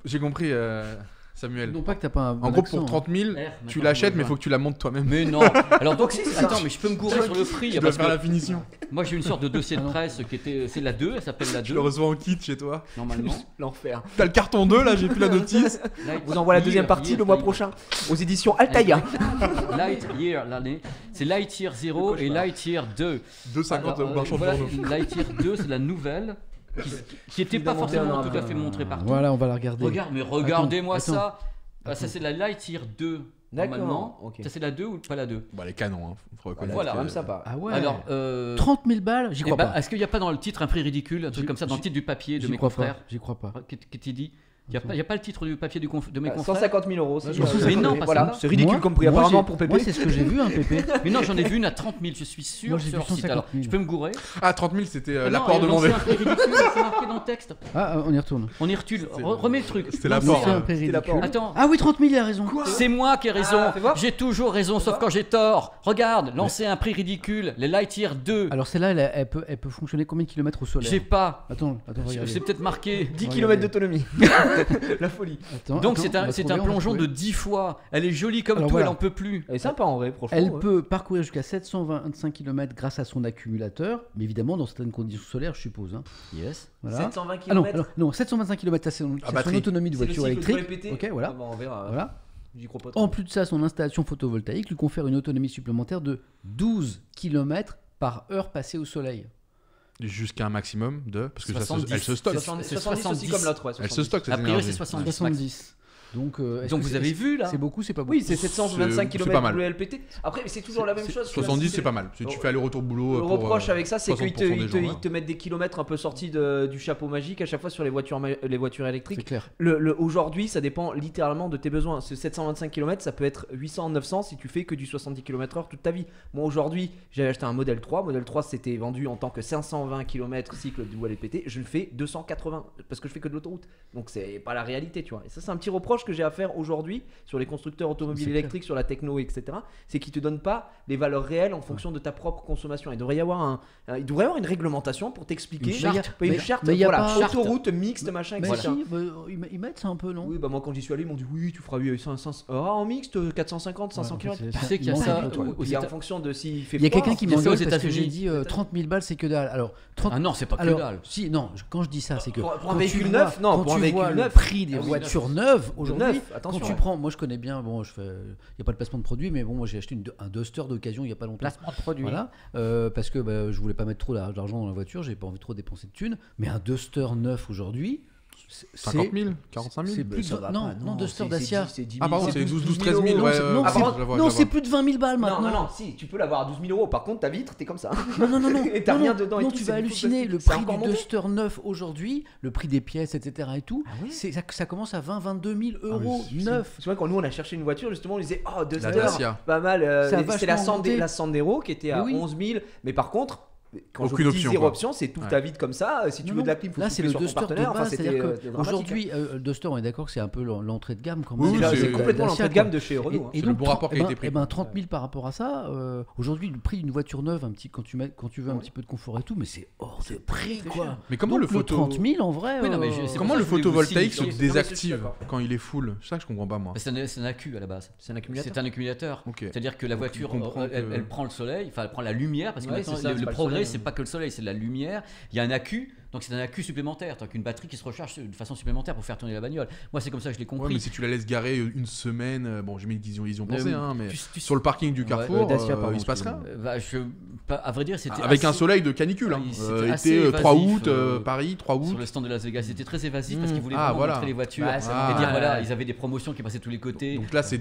j'ai compris. Samuel. Non pas que t'as pas un en gros, pour 30 000, tu l'achètes, mais il faut que tu la montes toi-même. Mais non. Alors donc, attends, mais je peux me gourer sur le prix. Tu dois faire la finition. Moi, j'ai une sorte de dossier de presse qui était, c'est la 2, elle s'appelle la 2. Je le reçois en kit chez toi. Normalement. L'enfer. T'as le carton 2 là, j'ai plus la notice. Vous envoie la deuxième partie le mois prochain aux éditions Altaïa. Lightyear, l'année, c'est Lightyear 0 et Lightyear 2. 2,50 au marchand de journaux. Lightyear 2, c'est la nouvelle. Qui n'était pas forcément tout à fait montrée partout. Voilà, on va la regarder. Regardez-moi ça. Ça c'est la Lightyear 2 normalement. Okay. Ça c'est la 2 ou pas la 2? Bah les canons, faut reconnaître. Voilà, même ça pas. Ah ouais. Alors 30 000 balles, j'y crois pas. Est-ce qu'il n'y a pas dans le titre un prix ridicule, un truc comme ça dans le titre du papier de mes confrères? J'y crois pas. Qu'est-ce dit? Il n'y a pas le titre du papier de mes confrères? 150 000 euros. Mais non, pas voilà, c'est ridicule comme prix apparemment pour Pépé. Moi c'est ce que j'ai vu, un Pépé. Mais non, j'en ai vu une à 30 000, je suis sûr. Moi, j'ai sur vu leur site. Alors, je peux me gourer. Ah, 30 000, c'était l'apport demandé. C'est un prix ridicule, c'est marqué dans le texte. Ah, on y retourne. On y retourne. Remets le truc. C'était l'apport. C'est un prix ridicule. Attends. Ah oui, 30 000, il a raison. C'est moi qui ai raison. J'ai toujours raison, sauf quand j'ai tort. Regarde, lancer un prix ridicule, les Lightyear 2. Alors celle-là, elle peut fonctionner combien de kilomètres au soleil? J'ai pas. Attends, regarde. C'est peut-être marqué 10 km d'autonomie. La folie. Donc c'est un plongeon de 10 fois. Elle est jolie comme tout, elle en peut plus. Elle est sympa en vrai, franchement. Elle peut parcourir jusqu'à 725 km grâce à son accumulateur, mais évidemment dans certaines conditions solaires, je suppose. Yes. Voilà. 720 km. Non, 725 km, c'est son autonomie de voiture électrique. Ok, voilà. On verra. Voilà. En plus de ça, son installation photovoltaïque lui confère une autonomie supplémentaire de 12 km par heure passée au soleil. Jusqu'à un maximum de. Parce que 70. elle se stocke. 70 aussi comme l'autre. Elle se stocke, a priori, c'est 70. Donc vous avez vu là? C'est beaucoup, c'est pas beaucoup. Oui, c'est 725 km boulot LPT. Après, mais c'est toujours la même chose. 70, c'est pas mal. Si tu fais aller-retour boulot. Le reproche avec ça, c'est qu'ils te mettent des kilomètres un peu sortis du chapeau magique à chaque fois sur les voitures électriques. C'est clair. Aujourd'hui, ça dépend littéralement de tes besoins. Ce 725 km, ça peut être 800, 900 si tu fais que du 70 km/h toute ta vie. Moi, aujourd'hui, j'avais acheté un modèle 3. Modèle 3, c'était vendu en tant que 520 km cycle du LPT. Je le fais 280 parce que je fais que de l'autoroute. Donc, c'est pas la réalité, tu vois. Et ça, c'est un petit reproche que j'ai à faire aujourd'hui sur les constructeurs automobiles électriques, sur la techno, etc. C'est qu'ils te donnent pas les valeurs réelles en fonction de ta propre consommation. Il devrait y avoir une réglementation pour t'expliquer. Une charte, voilà, autoroute mixte, machin, etc. Ils mettent ça un peu, non? Oui, bah moi quand j'y suis allé, ils m'ont dit oui, tu feras 500. En mixte, 450, 500 km. Tu sais qu'il y a ça en fonction de s'il fait froid. Il y a quelqu'un qui m'engueule parce que j'ai dit 30 000 balles, c'est que dalle. Alors, ah non, c'est pas que dalle. Si, non, quand je dis ça, c'est que pour un véhicule neuf, non, pour un véhicule neuf, le prix des voitures neuves aujourd'hui, attention. Quand tu prends, moi je connais bien, bon, il n'y a pas de placement de produit, mais bon, moi j'ai acheté un Duster d'occasion il n'y a pas longtemps. Placement de produit. Voilà, parce que je voulais pas mettre trop d'argent dans la voiture, j'ai pas envie trop dépenser de thunes, mais un Duster neuf aujourd'hui. 50 000, 45 000. C'est plus de non, Duster Dacia. Ah pardon, c'est 12 13 000. Non, c'est plus de 20 000 balles maintenant. Non, si, tu peux l'avoir à 12 000 euros. Par contre, ta vitre, t'es comme ça. Non. Et t'as rien dedans. Non, tu vas halluciner. Le prix du Duster neuf aujourd'hui, le prix des pièces, etc. et tout, ça commence à 20-22 000 euros neuf. C'est vrai, quand nous on a cherché une voiture, justement, on disait oh Duster, pas mal. C'est la Sandero qui était à 11 000. Mais par contre, quand je dis zéro option, c'est toute ta vie comme ça. Si tu veux de la clim, faut là c'est le Duster de base. C'est-à-dire qu'aujourd'hui, le Duster, on est d'accord que c'est un peu l'entrée de gamme quand même. C'est complètement l'entrée de gamme de chez Renault. Et donc, le bon rapport qualité-prix. 30 000 par rapport à ça. Aujourd'hui, le prix d'une voiture neuve, quand tu veux un petit peu de confort et tout, mais c'est hors de prix quoi. Mais comment le 30 000 en vrai? Comment le photovoltaïque se désactive quand il est full? C'est ça que je comprends pas moi. C'est un accu à la base. C'est un accumulateur. C'est-à-dire que la voiture, elle prend le soleil, enfin elle prend la lumière parce que le progrès, c'est pas que le soleil, c'est de la lumière. Il y a un accu, donc c'est un accu supplémentaire, donc une batterie qui se recharge de façon supplémentaire pour faire tourner la bagnole. Moi, c'est comme ça que je l'ai compris. Ouais, mais si tu la laisses garer une semaine, bon, j'ai mis ils ont pensé, mais sur le parking du Carrefour, il se passe rien. À vrai dire, c'était avec un soleil de canicule. Été 3 août, Paris, 3 août. Sur le stand de Las Vegas, c'était très évasif parce qu'ils voulaient vraiment montrer les voitures et dire voilà, ils avaient des promotions qui passaient de tous les côtés. Donc là, c'est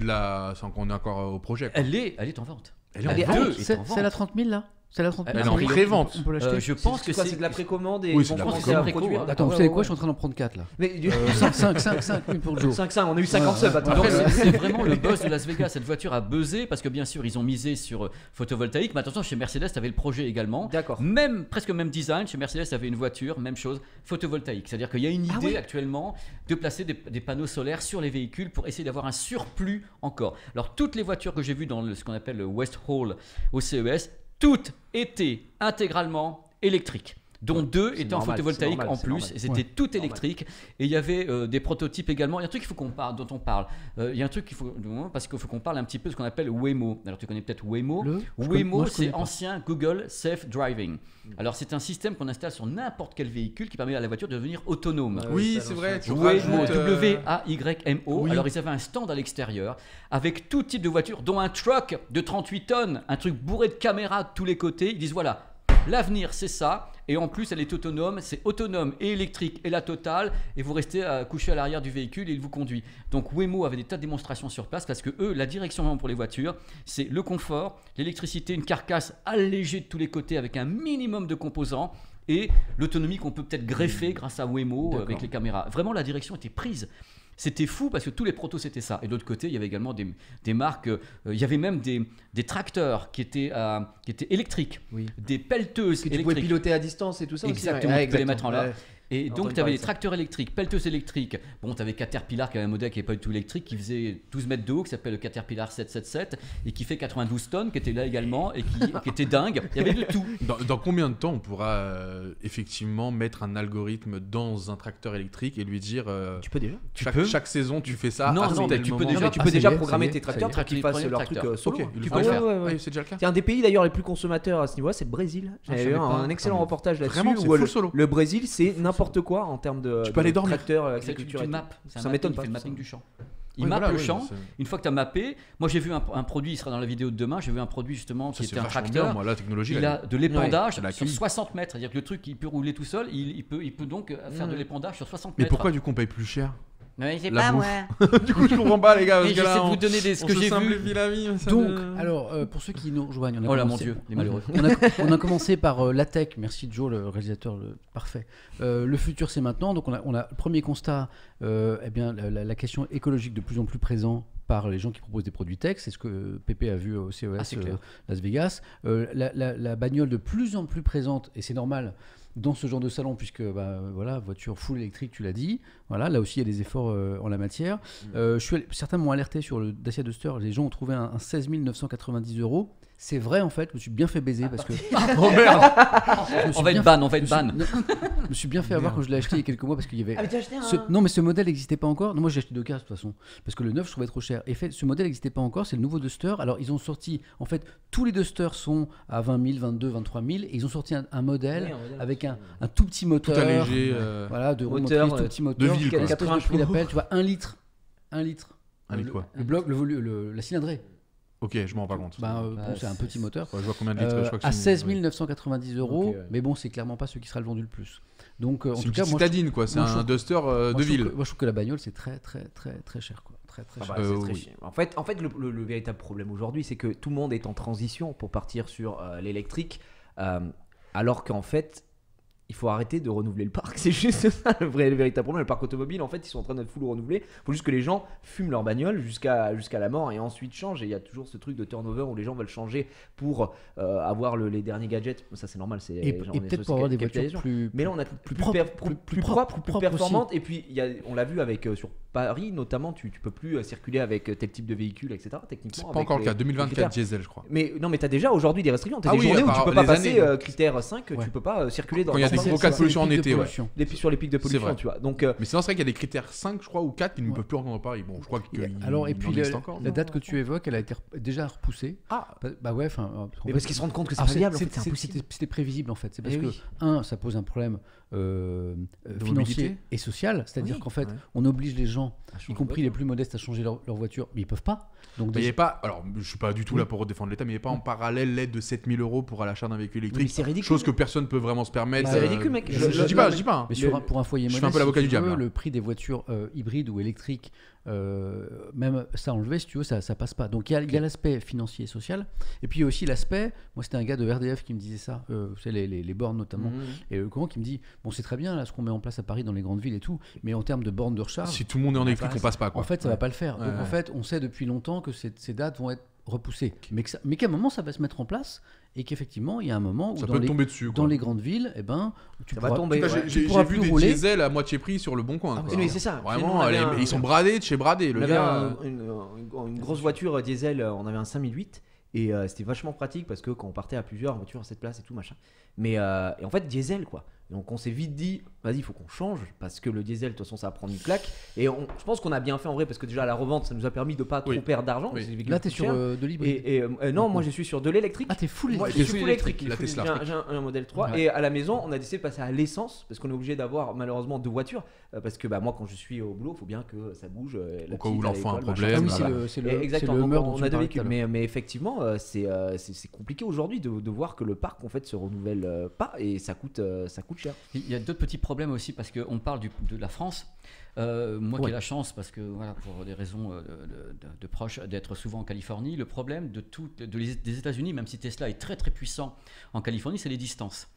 on est encore au projet. Elle est en vente. C'est la 30 000 là? C'est la 30 000. Elle est en pré-vente. On peut l'acheter. Je pense que c'est de la précommande et Oui, ils c'est vont de la commencer à précommande. produire. Attends, vous savez quoi, je suis en train d'en prendre 4 là. Mais 5, une pour le jour. 5-5, on a eu 50 subs. Donc c'est vraiment le buzz de Las Vegas. Cette voiture a buzzé parce que bien sûr ils ont misé sur photovoltaïque, mais attention, chez Mercedes tu avais le projet également. D'accord. Même presque même design, chez Mercedes tu avais une voiture, même chose, photovoltaïque. C'est-à-dire qu'il y a une idée actuellement de placer des panneaux solaires sur les véhicules pour essayer d'avoir un surplus encore. Alors toutes les voitures que j'ai vues dans ce qu'on appelle le West Hall au CES, toutes étaient intégralement électriques, dont 2 étaient en photovoltaïque en plus, et c'était tout électrique. Et il y avait des prototypes également. Il y a un truc qu'il faut qu'on parle, dont on parle. Il y a un truc qu'il faut, parce qu'il faut qu'on parle un petit peu de ce qu'on appelle Waymo. Alors tu connais peut-être Waymo. Waymo, c'est ancien Google Safe Driving. Alors c'est un système qu'on installe sur n'importe quel véhicule qui permet à la voiture de devenir autonome. Oui, c'est vrai. Waymo, W-A-Y-M-O. Alors ils avaient un stand à l'extérieur avec tout type de voiture, dont un truck de 38 tonnes, un truc bourré de caméras de tous les côtés. Ils disent voilà, l'avenir c'est ça, et en plus elle est autonome, c'est autonome et électrique et la totale, et vous restez couché à l'arrière du véhicule et il vous conduit. Donc Waymo avait des tas de démonstrations sur place parce que eux, la direction vraiment pour les voitures, c'est le confort, l'électricité, une carcasse allégée de tous les côtés avec un minimum de composants et l'autonomie qu'on peut peut-être greffer grâce à Waymo avec les caméras. Vraiment la direction était prise. C'était fou parce que tous les protos c'était ça. Et d'autre côté, il y avait également des marques, il y avait même des tracteurs qui étaient électriques, des pelleteuses que tu électriques. pouvais piloter à distance et tout ça. Exactement, aussi, tu pouvais les mettre en l'air. Ouais. Et donc tu avais des tracteurs électriques, pelleteuses électriques. Bon, tu avais Caterpillar qui avait un modèle qui n'est pas du tout électrique, qui faisait 12 mètres de haut, qui s'appelle le Caterpillar 777 et qui fait 92 tonnes, qui était là également et qui était dingue. Il y avait de tout. Dans combien de temps on pourra effectivement mettre un algorithme dans un tracteur électrique et lui dire Tu peux déjà. chaque saison tu fais ça? Non, à non, tel mais tu peux moment. déjà- Tu peux déjà programmer ça y est, tes tracteurs pour qu'ils les fassent premiers leur truc tracteurs. solo. Ok, ils le Tu font peux déjà. ouais. Oui, c'est déjà le cas. C'est un des pays d'ailleurs les plus consommateurs à ce niveau-là, c'est le Brésil. J'avais savais vu pas. un excellent reportage là-dessus. Vraiment, c'est où full solo. le Brésil, c'est n'importe quoi en termes de Tu peux aller dormir. tracteurs, C'est agriculture. une et tout. map. C'est un Ça mapping, m'étonne il pas, fait le ça. mapping du champ. Il Oui, mappe voilà, le oui, champ. c'est- Une fois que tu as mappé, moi j'ai vu un produit, il sera dans la vidéo de demain, j'ai vu un produit justement Ça, qui c'est était un vachement tracteur. bien, moi, la technologie. Il là, a de l'épandage elle a sur accueilli. 60 mètres, c'est-à-dire que le truc il peut rouler tout seul, il peut donc faire de l'épandage sur 60 Mais mètres. pourquoi du coup on paye plus cher? Mais c'est La pas bouffe. moi. Du coup je comprends pas les gars. Et Parce que j'essaie là, de vous donner ce on que se j'ai vu. simplifie la vie. mais ça Donc, ne- alors, pour ceux qui nous rejoignent, on a Oh là mon commencé- Dieu, les malheureux. on a commencé par la tech. Merci Joe, le réalisateur parfait. Le futur, c'est maintenant. Donc, on a le premier constat. Eh bien, la question écologique de plus en plus présente par les gens qui proposent des produits tech. C'est ce que Pépé a vu au CES c'est clair. Las Vegas. La bagnole de plus en plus présente, et c'est normal dans ce genre de salon, puisque voilà, voiture full électrique, tu l'as dit. Voilà, là aussi, il y a des efforts en la matière. Certains m'ont alerté sur le Dacia Duster. Les gens ont trouvé un 16 990 €. C'est vrai, en fait, je me suis bien fait baiser parce que. Oh merde. On va être ban, on va être ban. Je me suis bien fait avoir quand je l'ai acheté il y a quelques mois parce qu'il y avait. Ah, mais t'as acheté un. Non, mais ce modèle n'existait pas encore. Non, moi j'ai acheté deux cas de toute façon parce que le neuf je trouvais trop cher. Et fait, ce modèle n'existait pas encore. C'est le nouveau Duster. Alors ils ont sorti, en fait, tous les Dusters sont à 20 000, 22 000, 23 000. Et ils ont sorti un modèle Oui, un modèle avec un tout petit Tout moteur. allégé. Voilà, de Moteur, remotrice, tout petit moteur. de ville, Quel quoi. espèce de prix d'appel, tu vois, 1 litre. 1 litre. Avec quoi? Le bloc, la cylindrée. Ok, je m'en rends pas compte. Bon, c'est un petit moteur. Je vois combien de litres. Je crois que À c'est une- 16 990 €. Ok, ouais. Mais bon, c'est clairement pas celui qui sera le vendu le plus. Donc, en C'est tout une cas, petite moi, citadine quoi. C'est moi, je un trouve- Duster moi, de je trouve ville. que- moi, je trouve que la bagnole, c'est très cher. Quoi. Très Ah cher. bah, c'est oui. très chiant. En fait le véritable problème aujourd'hui, c'est que tout le monde est en transition pour partir sur l'électrique, alors qu'en fait, il faut arrêter de renouveler le parc. C'est juste ça le véritable problème. Le parc automobile, en fait, ils sont en train de full renouveler. Il faut juste que les gens fument leur bagnole jusqu'à la mort et ensuite changent. Et il y a toujours ce truc de turnover où les gens veulent changer pour avoir les derniers gadgets. Ça, c'est normal. Et peut-être pour avoir des voitures plus. Mais là, on a plus propres, plus propre, plus aussi. performante. Et puis, on l'a vu avec sur Paris, notamment, tu peux plus circuler avec tel type de véhicule, etc. Techniquement, C'est pas encore le cas. 2024 diesel, je crois. mais non, mais t'as déjà aujourd'hui des restrictions. T'as Ah des oui, journées où tu par peux pas les passer années. critère 5, Ouais. tu peux pas circuler dans Quand il y a dans- des gros cas de pollution en pics de été, ouais. pollution. sur les pics de pollution, vrai. tu vois. Donc, Mais sinon, c'est vrai qu'il y a des critères 5, je crois, ou 4 qui ne Ouais. peuvent plus rentrer dans Paris. Bon, je crois que. Alors, et puis encore. la date que tu évoques, elle a été déjà repoussée. ah, Bah ouais, enfin. mais parce qu'ils se rendent compte que c'est alors, pas viable, en fait, c'est impossible. C'était prévisible en fait. C'est parce Eh que, oui. ça pose un problème financier mobilité. et social. C'est-à-dire Oui, qu'en fait, ouais. on oblige les gens, À changer y compris de les voiture. plus modestes, à changer leur voiture, mais ils peuvent pas. Donc, Il n'y avait pas, alors je suis pas du tout Oui. là pour défendre l'État, mais il n'y avait pas en parallèle l'aide de 7 000 € pour l'achat d'un véhicule Mais électrique. c'est ridicule. Chose que personne ne peut vraiment se permettre. C'est ridicule, mec. Je dis pas, je dis pas. hein. Mais Le- pour un foyer je fais modeste, un peu l'avocat si du tu diable, veux, là. le prix des voitures hybrides ou électriques même ça enlevé, si tu veux, ça passe pas. Donc il y a l'aspect financier et social, et puis il y a aussi l'aspect, moi c'était un gars de RDF qui me disait ça, c'est les bornes notamment, et comment qui me dit, bon c'est très bien là ce qu'on met en place à Paris dans les grandes villes et tout, mais en termes de bornes de recharge, si tout le monde est en électrique, on passe pas quoi. En fait ça va pas le faire. Donc en fait on sait depuis longtemps que ces dates vont être repoussées, mais qu'à un moment ça va se mettre en place. Et qu'effectivement, il y a un moment où dans les grandes villes, eh ben, tu pourras tomber. J'ai vu des diesels à moitié prix sur le Bon Coin. Mais c'est ça. Vraiment, ils sont bradés de chez bradés. On avait une grosse voiture diesel, on avait un 5008. Et c'était vachement pratique parce que quand on partait à plusieurs, en voiture à 7 places et tout machin. Mais et en fait, diesel quoi. Donc on s'est vite dit, vas-y, il faut qu'on change parce que le diesel, de toute façon, ça va prendre une claque. Et je pense qu'on a bien fait en vrai parce que déjà à la revente, ça nous a permis de pas trop perdre d'argent. Là, t'es sur de l'hybride. Non, moi je suis sur de l'électrique. Ah, t'es full électrique. Moi, je suis full électrique. La Tesla. J'ai un modèle 3 et à la maison, on a décidé de passer à l'essence parce qu'on est obligé d'avoir malheureusement 2 voitures parce que moi, quand je suis au boulot, il faut bien que ça bouge. Au cas où l'enfant a un problème. Exactement. On a 2 véhicules, mais effectivement, c'est compliqué aujourd'hui de voir que le parc en fait se renouvelle pas et ça coûte cher. Il y a d'autres petits problèmes aussi parce qu'on parle de la France. Moi qui ai la chance, parce que voilà, pour des raisons de proches, d'être souvent en Californie, le problème des États-Unis, même si Tesla est très très puissant en Californie, c'est les distances.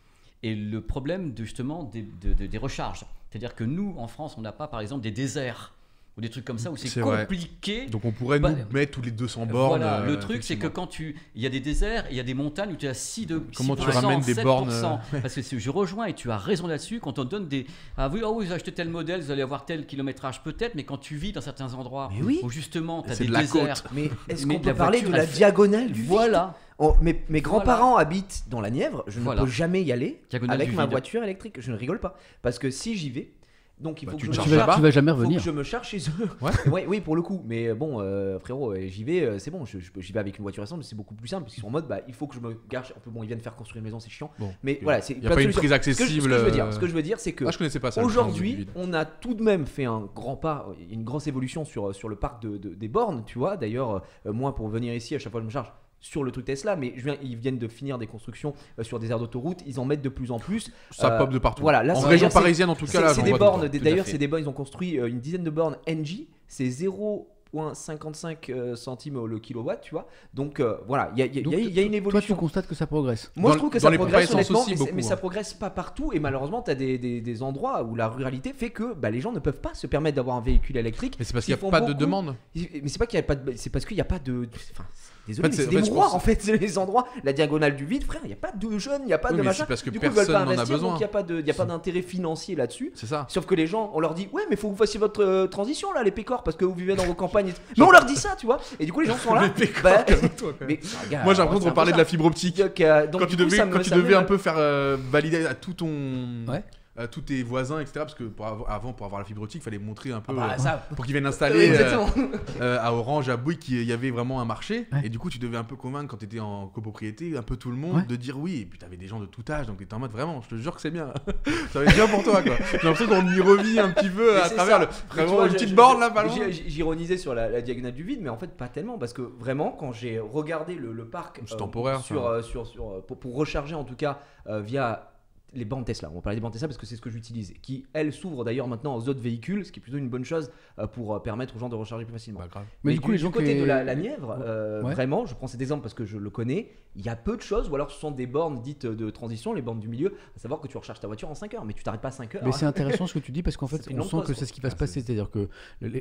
Et le problème justement des recharges. C'est-à-dire que nous, en France, on n'a pas par exemple des déserts ou des trucs comme ça où c'est compliqué. Donc on pourrait nous mettre tous les 200 bornes. Voilà, le truc c'est que quand il y a des déserts, il y a des montagnes où tu as 6%, comment tu ramènes des 7%, bornes parce que je rejoins et tu as raison là-dessus, quand on donne des oui, vous avez acheté tel modèle, vous allez avoir tel kilométrage peut-être, mais quand tu vis dans certains endroits où justement tu as des déserts. Mais est-ce qu'on peut parler de la diagonale du vide ? Mes grands-parents habitent dans la Nièvre, je ne peux jamais y aller avec ma voiture électrique, je ne rigole pas parce que si j'y vais, donc il faut que tu vas jamais revenir. Faut que je me charge chez eux. Oui, pour le coup. Mais bon, frérot, j'y vais, c'est bon. J'y vais avec une voiture récente, c'est beaucoup plus simple parce qu'ils sont en mode, il faut que je me gare. Un peu bon, ils viennent faire construire une maison, c'est chiant. Mais voilà, c'est. Il n'y a pas une prise accessible. Ce que je veux dire, c'est que je connaissais pas ça. Aujourd'hui, on a tout de même fait un grand pas, une grosse évolution sur le parc des bornes, tu vois. D'ailleurs, moi, pour venir ici, à chaque fois, je me charge sur le truc Tesla, mais ils viennent de finir des constructions sur des aires d'autoroute, ils en mettent de plus en plus. Ça pop de partout. Voilà, là, en région parisienne en tout cas, là, c'est des bornes. D'ailleurs, c'est des bornes. Ils ont construit une dizaine de bornes NG. C'est 0,55 centimes le kilowatt, tu vois. Donc voilà, il y a une évolution. Toi, tu constates que ça progresse. Moi, je trouve que ça progresse honnêtement, mais ça progresse pas partout. Et malheureusement, tu as des endroits où la ruralité fait que les gens ne peuvent pas se permettre d'avoir un véhicule électrique. Mais c'est parce qu'il n'y a pas de demande. Mais c'est pas qu'il y a pas de. C'est parce qu'il n'y a pas de. Désolé, mais c'est des mouroirs en fait, c'est les endroits, la diagonale du vide, frère, il n'y a pas de jeunes, il n'y a pas de machin. Parce que du coup, ils veulent pas investir, besoin. donc il n'y a pas d'intérêt financier là-dessus. C'est ça. Sauf que les gens, on leur dit, ouais, mais faut que vous fassiez votre transition là, les pécores, parce que vous vivez dans vos campagnes. Mais on leur dit ça, tu vois. Et du coup, les gens sont là. Les pécores, mais moi, j'ai l'impreseur de parler de la fibre optique. Quand tu devais un peu faire valider à tout ton. Tous tes voisins, etc. Parce que pour avoir la fibre optique, il fallait montrer un peu pour qu'ils viennent installer à Orange, à Bouygues, qu'il y avait vraiment un marché. Et du coup, tu devais un peu convaincre quand tu étais en copropriété, un peu tout le monde, de dire oui. Et puis tu avais des gens de tout âge, donc tu étais en mode vraiment, je te jure que c'est bien. Ça va être bien pour toi, quoi. J'ai l'impression qu'on y revit un petit peu à travers vraiment une petite borne là, pas loin. J'ironisais sur la diagonale du vide, mais en fait, pas tellement. Parce que vraiment, quand j'ai regardé le parc temporaire, pour recharger en tout cas via les bornes Tesla, on va parler des bornes Tesla parce que c'est ce que j'utilise, qui elles s'ouvrent d'ailleurs maintenant aux autres véhicules, ce qui est plutôt une bonne chose pour permettre aux gens de recharger plus facilement. Mais du coup, du côté de la Nièvre, vraiment, je prends cet exemple parce que je le connais, il y a peu de choses, ou alors ce sont des bornes dites de transition, les bornes du milieu, à savoir que tu recharges ta voiture en 5 heures, mais tu t'arrêtes pas 5 heures. Mais c'est intéressant ce que tu dis parce qu'en fait, on sent que c'est ce qui va se passer, c'est-à-dire que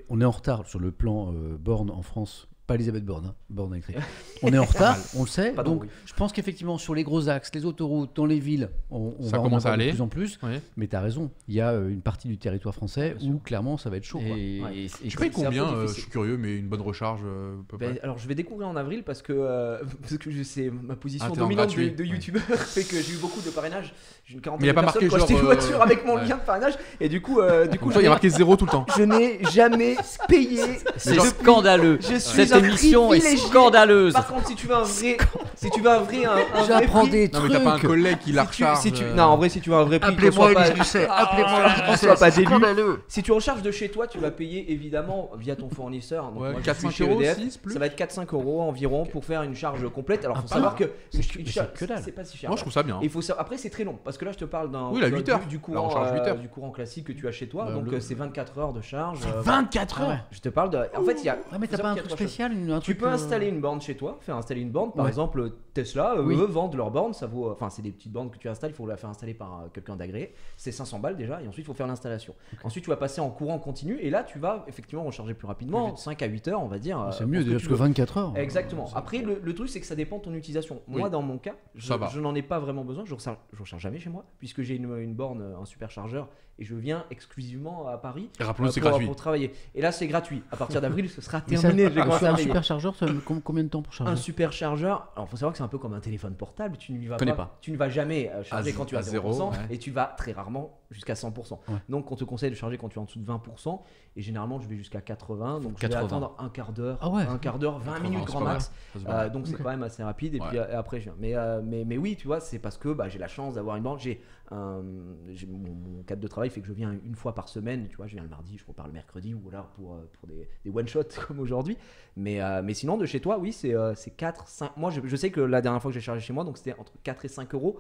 on est en retard sur le plan borne en France. Pas Elisabeth Borne, borne électrique. On est en retard, on le sait. Donc, je pense qu'effectivement, sur les gros axes, les autoroutes, dans les villes, on va en avoir de plus en plus. Oui. Mais tu as raison, il y a une partie du territoire français où clairement ça va être chaud. Tu payes combien je suis curieux, mais une bonne recharge alors, je vais découvrir en avril parce que c'est ma position dominante de youtubeur fait que j'ai eu beaucoup de parrainage. J'ai une quarantaine de personnes qui ont acheté une voiture avec mon lien de parrainage. Et du coup il y a marqué 0 tout le temps. Je n'ai jamais payé. C'est scandaleux. Cette émission est scandaleuse. Par contre, si tu veux un vrai, Si tu veux un vrai, J'apprends prix, des Non, trucs. mais t'as pas un collègue qui la recharge. Non, en vrai, si tu veux un vrai prix, Appelez-moi qu'on soit Elise Lucet. Appelez-moi Elise qu'on Lucet. soit pas C'est d'élu. scandaleux. Si tu recharges de chez toi, tu vas payer évidemment via ton fournisseur. Donc Ouais, moi, je 4-5 suis chez euros, EDF. 6 plus. Ça va être 4-5 euros environ pour faire une charge complète. Alors, faut savoir que que dalle. c'est pas si cher. Moi, je trouve ça bien. Et il faut savoir, après c'est très long parce que là je te parle d'un Oui, la 8 heures. du La courant recharge 8 heures. du courant classique que tu as chez toi, Bah, donc le- c'est 24 heures de charge. 24 Ah ouais. heures. Je te parle de en fait il y a Ah, mais faut t'as pas savoir un qu'il y a truc trois choses. spécial un Tu truc, peux installer une borne chez toi, faire installer une borne. Par Ouais. exemple, Tesla, Oui. eux vendent leur borne. Ça vaut, enfin, c'est des petites bornes que tu installes. Il faut la faire installer par quelqu'un d'agréé. C'est 500 balles déjà. Et ensuite, il faut faire l'installation. Ensuite, tu vas passer en courant continu. Et là, tu vas effectivement recharger plus rapidement, 5 à 8 heures, on va dire. C'est pour mieux ce déjà tu parce que veux. 24 heures. Exactement. Après, le truc, c'est que ça dépend de ton utilisation. Moi, Oui. dans mon cas, Ça va. je n'en ai pas vraiment besoin. Je recharge jamais chez moi, puisque j'ai une borne, un superchargeur, et je viens exclusivement à Paris Et rappelons-le, c'est pour, gratuit. pour travailler. Et là, c'est gratuit. À partir d'avril, ce sera Mais ça- terminé. Je vais commencer sur à un payer. superchargeur, ça met combien de temps pour Un charger? superchargeur, alors faut savoir que c'est un peu comme un téléphone portable, tu n'y vas Connais pas. tu ne vas jamais charger À quand tu as à 0%, zéro, ouais. et tu vas très rarement jusqu'à 100%. Ouais. Donc on te conseille de charger quand tu es en dessous de 20%, et généralement je vais jusqu'à 80, donc je vais 80. attendre un quart d'heure, Ah ouais. 20 minutes c'est grand pas mal. max. Ça se voit. Donc c'est quand même assez rapide, et Ouais. puis après je viens. Mais oui, tu vois, c'est parce que j'ai la chance d'avoir une borne. Mon cadre de travail fait que je viens une fois par semaine, tu vois, je viens le mardi, je repars le mercredi, ou alors pour des one-shots comme aujourd'hui. Mais sinon, de chez toi, oui, c'est 4, 5. Moi, je sais que la dernière fois que j'ai chargé chez moi, donc c'était entre 4 et 5 euros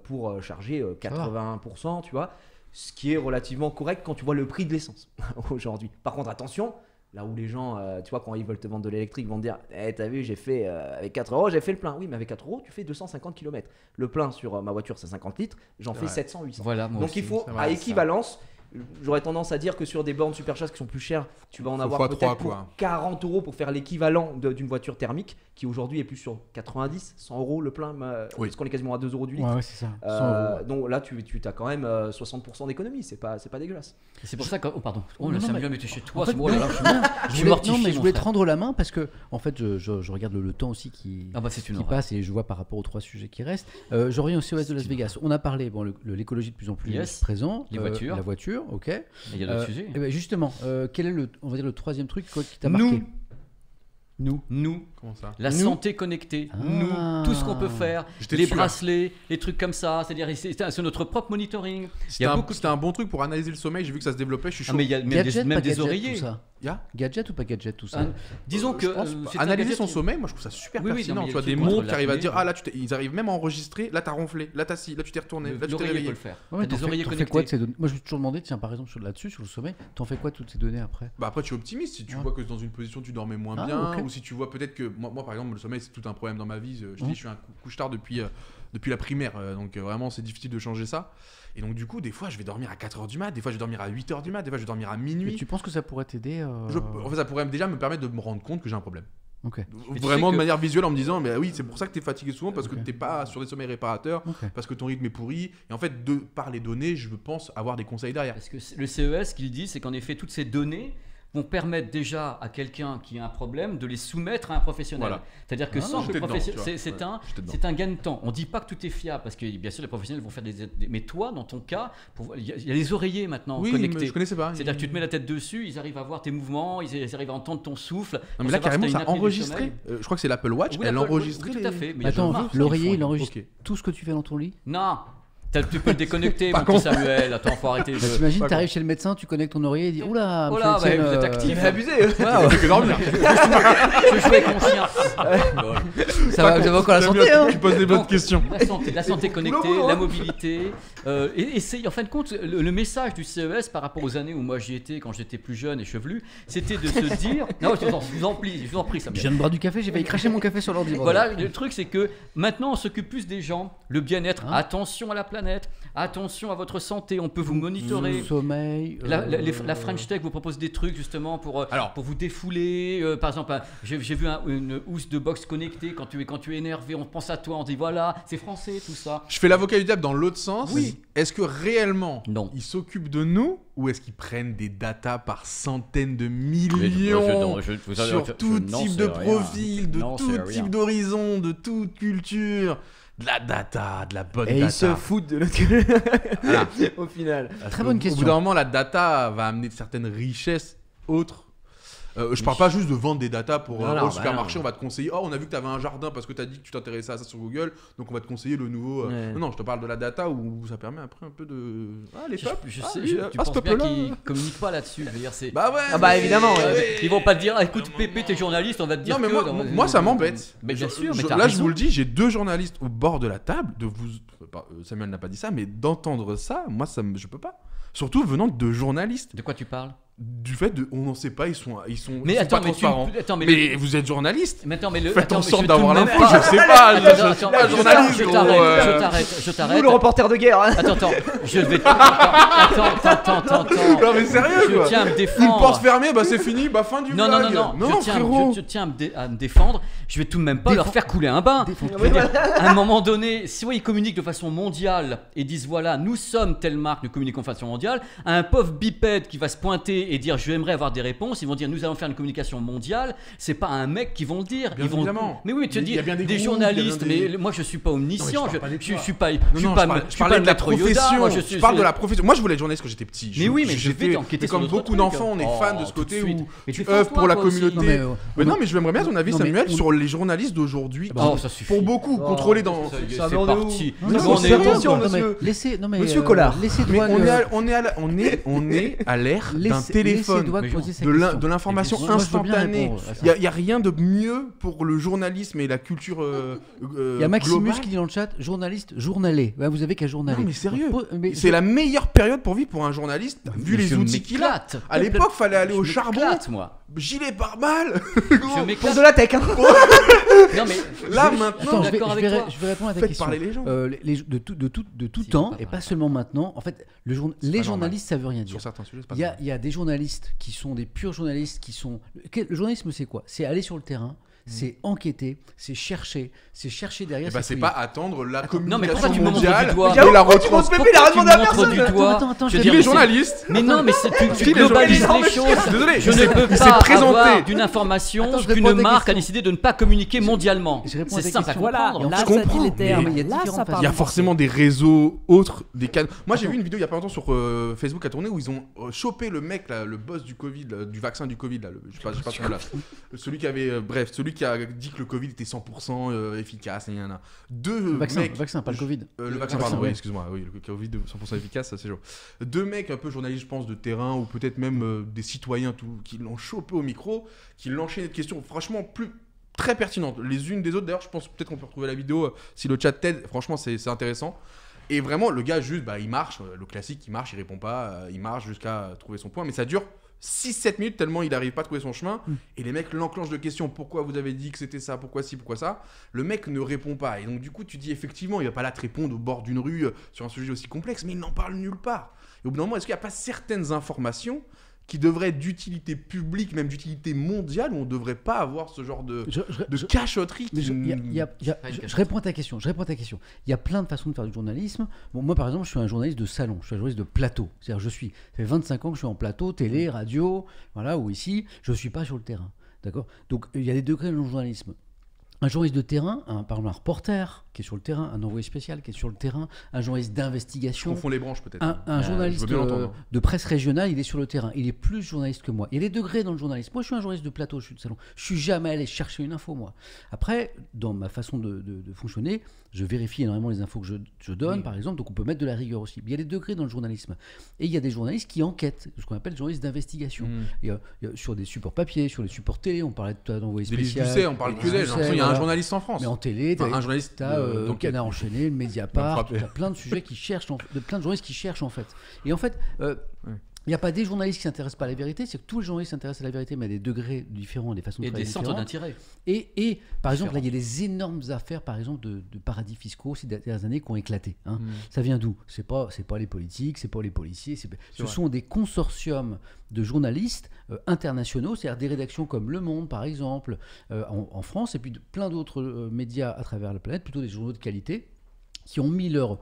pour charger 80%, tu vois, ce qui est relativement correct quand tu vois le prix de l'essence aujourd'hui. Par contre, attention, là où les gens, tu vois, quand ils veulent te vendre de l'électrique, vont te dire t'as vu, j'ai fait avec 4 euros, j'ai fait le plein. Oui, mais avec 4 euros, tu fais 250 km. Le plein sur ma voiture, c'est 50 litres, j'en fais Ouais. 700, 800. Voilà, moi Donc aussi. il faut, c'est à vrai, ça. équivalence, j'aurais tendance à dire que sur des bornes supercharges qui sont plus chères, tu vas en avoir fois peut-être 3, pour quoi. 40 euros pour faire l'équivalent d'une voiture thermique qui aujourd'hui est plus sur 90, 100 euros le plein, Oui. parce qu'on est quasiment à 2 euros du litre. Ouais, c'est ça. 100 euros. Donc là, tu as quand même 60% d'économie, c'est pas dégueulasse. Et c'est pour ça que. Oh, pardon. Oh, Non, le non, Samuel, mais- mais t'es chez toi. En fait, c'est bon, là, non, je suis non, je suis mortifié. non, mais je mon voulais te frère. rendre la main parce que en fait je regarde le temps aussi qui Ah, bah, c'est une qui horreur. passe et je vois par rapport aux 3 sujets qui restent. Je reviens au CES de Las Vegas. On a parlé l'écologie de plus en plus Yes. présent. Les voitures. La voiture, ok. Il y a d'autres sujets. Eh ben, justement, quel est on va dire le troisième truc qui t'a marqué? Nous. Comment ça? La Nous. santé connectée, Ah. nous, tout ce qu'on peut faire, J'étais les dessus, là. bracelets, les trucs comme ça, c'est-à-dire c'est notre propre monitoring. Il y C'était a un, beaucoup c'était un bon truc pour analyser le sommeil. J'ai vu que ça se développait. Je suis Ah, chaud. mais il y a même Gadget, même pas des gadget, oreillers. tout ça. Ya Gadget ou pas gadget, tout ça? Ah, disons que Je pense, c'est un analyser gadget son qui- sommeil, moi je trouve ça super Oui, oui, pertinent. non, mais il y Tu a vois le des truc contre montres qui arrivent à dire l'apnée. ah là ils arrivent même à enregistrer. Là t'as ronflé, là t'as si, là tu t'es retourné, là tu t'es L'oreiller réveillé. peut le faire. Ouais, T'as des oreillers t'en fais connectés. quoi de ces données? Moi, je me suis toujours demandé, tiens, par exemple, là-dessus, sur le sommeil, t'en fais quoi de toutes ces données après? Bah après tu es optimiste si tu Ouais. vois que dans une position tu dormais moins Ah, bien ok. ou si tu vois peut-être que moi par exemple le sommeil c'est tout un problème dans ma vie. Je dis je suis un couche-tard depuis la primaire donc vraiment c'est difficile de changer ça. Et donc du coup des fois je vais dormir à 4h du mat, des fois je vais dormir à 8h du mat, des fois je vais dormir à Et minuit. tu penses que ça pourrait t'aider En fait ça pourrait déjà me permettre de me rendre compte que j'ai un problème. Ok. tu Vraiment sais de que- manière visuelle en me disant mais oui c'est pour ça que t'es fatigué souvent parce que Ok. t'es pas sur des sommeils réparateurs, Ok. parce que ton rythme est pourri et en fait de par les données je pense avoir des conseils derrière. Parce que le CES, ce qu'il dit, c'est qu'en effet, toutes ces données vont permettre déjà à quelqu'un qui a un problème de les soumettre à un professionnel. Voilà. C'est-à-dire que Ah, sans j'étais le dedans, professionnel, tu vois. c'est Ouais, j'étais dedans. c'est un gain de temps. On dit pas que tout est fiable parce que bien sûr les professionnels vont faire mais toi, dans ton cas, il y a les oreillers maintenant Oui mais connectés. je connaissais pas. C'est-à-dire que tu te mets la tête dessus, ils arrivent à voir tes mouvements, ils arrivent à entendre ton souffle. Non, mais pour là savoir carrément si t'as ça une apnée du enregistré. sommeil. Je crois que c'est l'Apple Watch, Oui, elle l'Apple- enregistrait. oui, tout à fait. Mais il y a Attends, d'autres marques, l'oreiller, ils il font- enregistre Ok. tout ce que tu fais dans ton lit? Non, tu peux le déconnecter, Par mon petit contre- Samuel. Attends, faut arrêter. T'imagines, pas t'arrives chez le médecin, tu connectes ton oreiller et dis oula, Oh là, monsieur bah, vous êtes Etienne, actif. C'est abusé. Tu fais dormir. Je jouais conscient. ça va, vous avez encore la santé, hein? Tu poses des bonnes Donc, questions. La santé connectée, boulot, hein. la mobilité. Et c'est en fin de compte le message du CES par rapport aux années où moi j'y étais quand j'étais plus jeune et chevelu, c'était de se dire. Non, je vous en prie, ça Je viens de boire du café, j'ai failli cracher mon café sur l'ordi. Voilà, le truc c'est que maintenant on s'occupe plus des gens, le bien-être, Hein attention à la planète, attention à votre santé, on peut vous monitorer. Le sommeil. La French Tech vous propose des trucs justement pour vous défouler. Par exemple, j'ai vu une housse de boxe connectée. Quand tu es énervé, on pense à toi, on dit voilà, c'est français tout ça. Je fais l'avocat du diable dans l'autre sens. Oui. Est-ce que réellement Non. ils s'occupent de nous ou est-ce qu'ils prennent des datas par centaines de Mais millions je- sur tout n'en type sais de rien. profil, de N'en tout sais rien. type d'horizon, de toute culture, de la data, de la bonne Et data. ils se foutent de notre Voilà. au final. Très bonne Au question. bout d'un moment, la data va amener certaines richesses autres Je parle pas juste de vendre des datas pour Non, au supermarché, non. on va te conseiller. Oh, on a vu que tu avais un jardin parce que tu as dit que tu t'intéressais à ça sur Google, donc on va te conseiller le nouveau. Non, je te parle de la data où ça permet après un peu de. Ah, les peuples. Tu penses bien qu'ils communiquent pas là-dessus. Je veux dire, c'est. Bah ouais. Ah bah évidemment. Ils vont pas te dire, écoute, Pépé, t'es journaliste, on va te dire. Non, mais que moi ça m'embête. Mais bien sûr, mais là, t'as je raison. vous le dis, j'ai 2 journalistes au bord de la table. Samuel n'a pas dit ça, mais d'entendre ça, moi, je peux pas. Surtout venant de journalistes. De quoi tu parles? Du fait de, on n'en sait pas, ils sont Mais ils sont attends, pas mais transparents. mais vous êtes journaliste. Mais attends, mais Faites en mais sorte je d'avoir te mets l'info, pas- je sais pas. Attends, Je suis pas journaliste, je gros, t'arrête. Nous, le reporter de guerre. Hein. Attends, je vais. Attends. Non mais sérieux Je quoi. tiens à me Une défendre. porte fermée, bah c'est fini, bah fin du Non, vlog. non, frérot. je tiens à me défendre. Je vais tout de même pas leur faire couler un bain. Je veux dire, à un moment donné, si ils communiquent de façon mondiale et disent voilà, nous sommes telle marque, nous communiquons de façon mondiale, à un pauvre bipède qui va se pointer et dire je aimerais avoir des réponses, ils vont dire nous allons faire une communication mondiale. C'est pas à un mec qui vont le dire. Bien évidemment. Mais oui, tu Il y dis a bien des des groupes, journalistes, il y a bien des- mais moi je suis pas omniscient. Non, mais je parle pas de Je toi. suis pas. Je parlais de la maître Yoda, profession. moi, Je parle de la profession. Moi, je voulais être journaliste quand j'étais petit. Mais oui, mais je vais enquêter sur comme d'autres beaucoup trucs. d'enfants, on est Oh, fan de ce tout de côté suite. où Mais tu tu œuvres pour la toi aussi. communauté. Mais non, mais je aimerais bien ton avis, Non, mais Samuel, on- sur les journalistes d'aujourd'hui. Oh, ça suffit. Pour beaucoup, Oh, contrôlés dans. Ça, C'est mais on est parti. où Non, On non, est c'est où attention, non, mais monsieur. laissez, non, mais, Monsieur Collard. Laissez Mais Douane, on est à l'ère d'un laissez téléphone. Douane Mais poser sa De question. l'information Moi, je veux bien instantanée. répondre à ça. Il y a rien de mieux pour le journalisme et la culture Il y a Maximus globale. qui dit dans le chat journaliste, journaler. Ouais, vous avez qu'à journaler. Non mais sérieux, Mais c'est la meilleure période pour vivre pour un journaliste, vu les Je outils qu'il a. m'éclate. À l'époque, fallait aller au Je charbon, m'éclate, moi. gilet pare-balles. Je Pour m'éclate. de la tech. Hein. Non mais Là je- maintenant, Attends, je vais, d'accord je avec vais- toi. je vais répondre à ta faites question. parler les gens. De tout Si, temps, pas et pas pareil. seulement maintenant. En fait, les normal. journalistes, ça veut rien dire. Sur certains sujets, c'est pas Il y a des journalistes qui sont des purs journalistes qui sont. Le journalisme, c'est quoi? C'est aller sur le terrain, c'est enquêter, c'est chercher derrière. bah, c'est pas attendre la non, mais pourquoi communication tu me montres mondiale du doigt et la Pourquoi tu montres retranscrire. Pépé, il a rien Tu demandé à montres personne. du doigt. Attends, Je veux je Dis dire, les mais c'est- journalistes. Mais non, mais tu Dis les globalises journalistes. les choses. Désolé, Je ne peux il s'est pas présenté. avoir d'une information Attends, je qu'une réponds à ta marque a question. décidé de ne pas communiquer mondialement. Je réponds à C'est ta simple à question. comprendre. Et en Là, fait, je ça comprends, dit les termes. mais il y a Là, différentes ça parle Il y a français. forcément des réseaux autres, des canaux. Moi j'ai vu une vidéo il y a pas longtemps sur Facebook à tourner où ils ont chopé le mec là, le boss du Covid, là, du vaccin du Covid là, je sais pas son nom, là. Celui qui avait celui qui a dit que le Covid était 100% efficace, et deux Le vaccin, mecs, pas le Covid. le vaccin, vaccin, pardon, oui, ouais. excuse-moi, oui, le Covid 100% efficace, ça c'est chaud. Deux mecs un peu journalistes, je pense, de terrain, ou peut-être même des citoyens qui l'ont chopé au micro, qui l'ont enchaîné de questions, franchement, très pertinentes, les unes des autres. D'ailleurs, je pense peut-être qu'on peut retrouver la vidéo si le chat t'aide, franchement, c'est intéressant. Et vraiment, le gars, juste, il marche, le classique, il marche, il répond pas, il marche jusqu'à trouver son point, mais ça dure 6-7 minutes tellement il n'arrive pas à trouver son chemin. Et les mecs l'enclenchent de questions. Pourquoi vous avez dit que c'était ça? Pourquoi ci? Pourquoi ça? Le mec ne répond pas. Et donc, du coup, tu dis effectivement, il va pas là te répondre au bord d'une rue sur un sujet aussi complexe, mais il n'en parle nulle part. Et au bout d'un moment, est-ce qu'il n'y a pas certaines informations qui devraient être d'utilité publique, même d'utilité mondiale, où on ne devrait pas avoir ce genre de cachotterie Mais qui... je réponds à ta question. Il y a plein de façons de faire du journalisme. Bon, moi, par exemple, je suis un journaliste de salon. Je suis un journaliste de plateau. C'est-à-dire, ça fait 25 ans que je suis en plateau, télé, radio, voilà, ou ici, je ne suis pas sur le terrain. D'accord? Donc, il y a des degrés dans le journalisme. Un journaliste de terrain, par exemple un reporter qui est sur le terrain, un envoyé spécial qui est sur le terrain, un journaliste Je d'investigation, confonds les branches peut-être. un je journaliste veux bien l'entendre. de presse régionale, il est sur le terrain. Il est plus journaliste que moi. Il y a des degrés dans le journalisme. Moi, je suis un journaliste de plateau, je suis de salon. Je suis jamais allé chercher une info, moi. Après, dans ma façon de fonctionner, je vérifie énormément les infos que je donne, par exemple, donc on peut mettre de la rigueur aussi. Mais il y a des degrés dans le journalisme. Et il y a des journalistes qui enquêtent, ce qu'on appelle des journalistes d'investigation. Il y a sur des supports papier, sur les supports télé, on parlait tout à l'heure d'envoyés Des listes spéciaux. du C, on parle que d'elle. J'ai l'impression qu'il y a un journaliste en France. Mais en télé, Enfin, un journaliste t'as d'enquête. Canard enchaîné, le Même Mediapart, frappé. t'as plein de sujets qui cherchent, plein de journalistes qui cherchent en fait. Et en fait, il n'y a pas des journalistes qui s'intéressent pas à la vérité, c'est que tous les journalistes s'intéressent à la vérité, mais à des degrés différents, des façons de Et travailler des centres différentes. d'intérêt. Et par exemple, là, il y a des énormes affaires, par exemple, de paradis fiscaux ces dernières années qui ont éclaté. Hein. Ça vient d'où? C'est pas les politiques, c'est pas les policiers. Ce sont des consortiums de journalistes internationaux, c'est-à-dire des rédactions comme Le Monde, par exemple, en France, et puis plein d'autres médias à travers la planète, plutôt des journaux de qualité, qui ont mis leur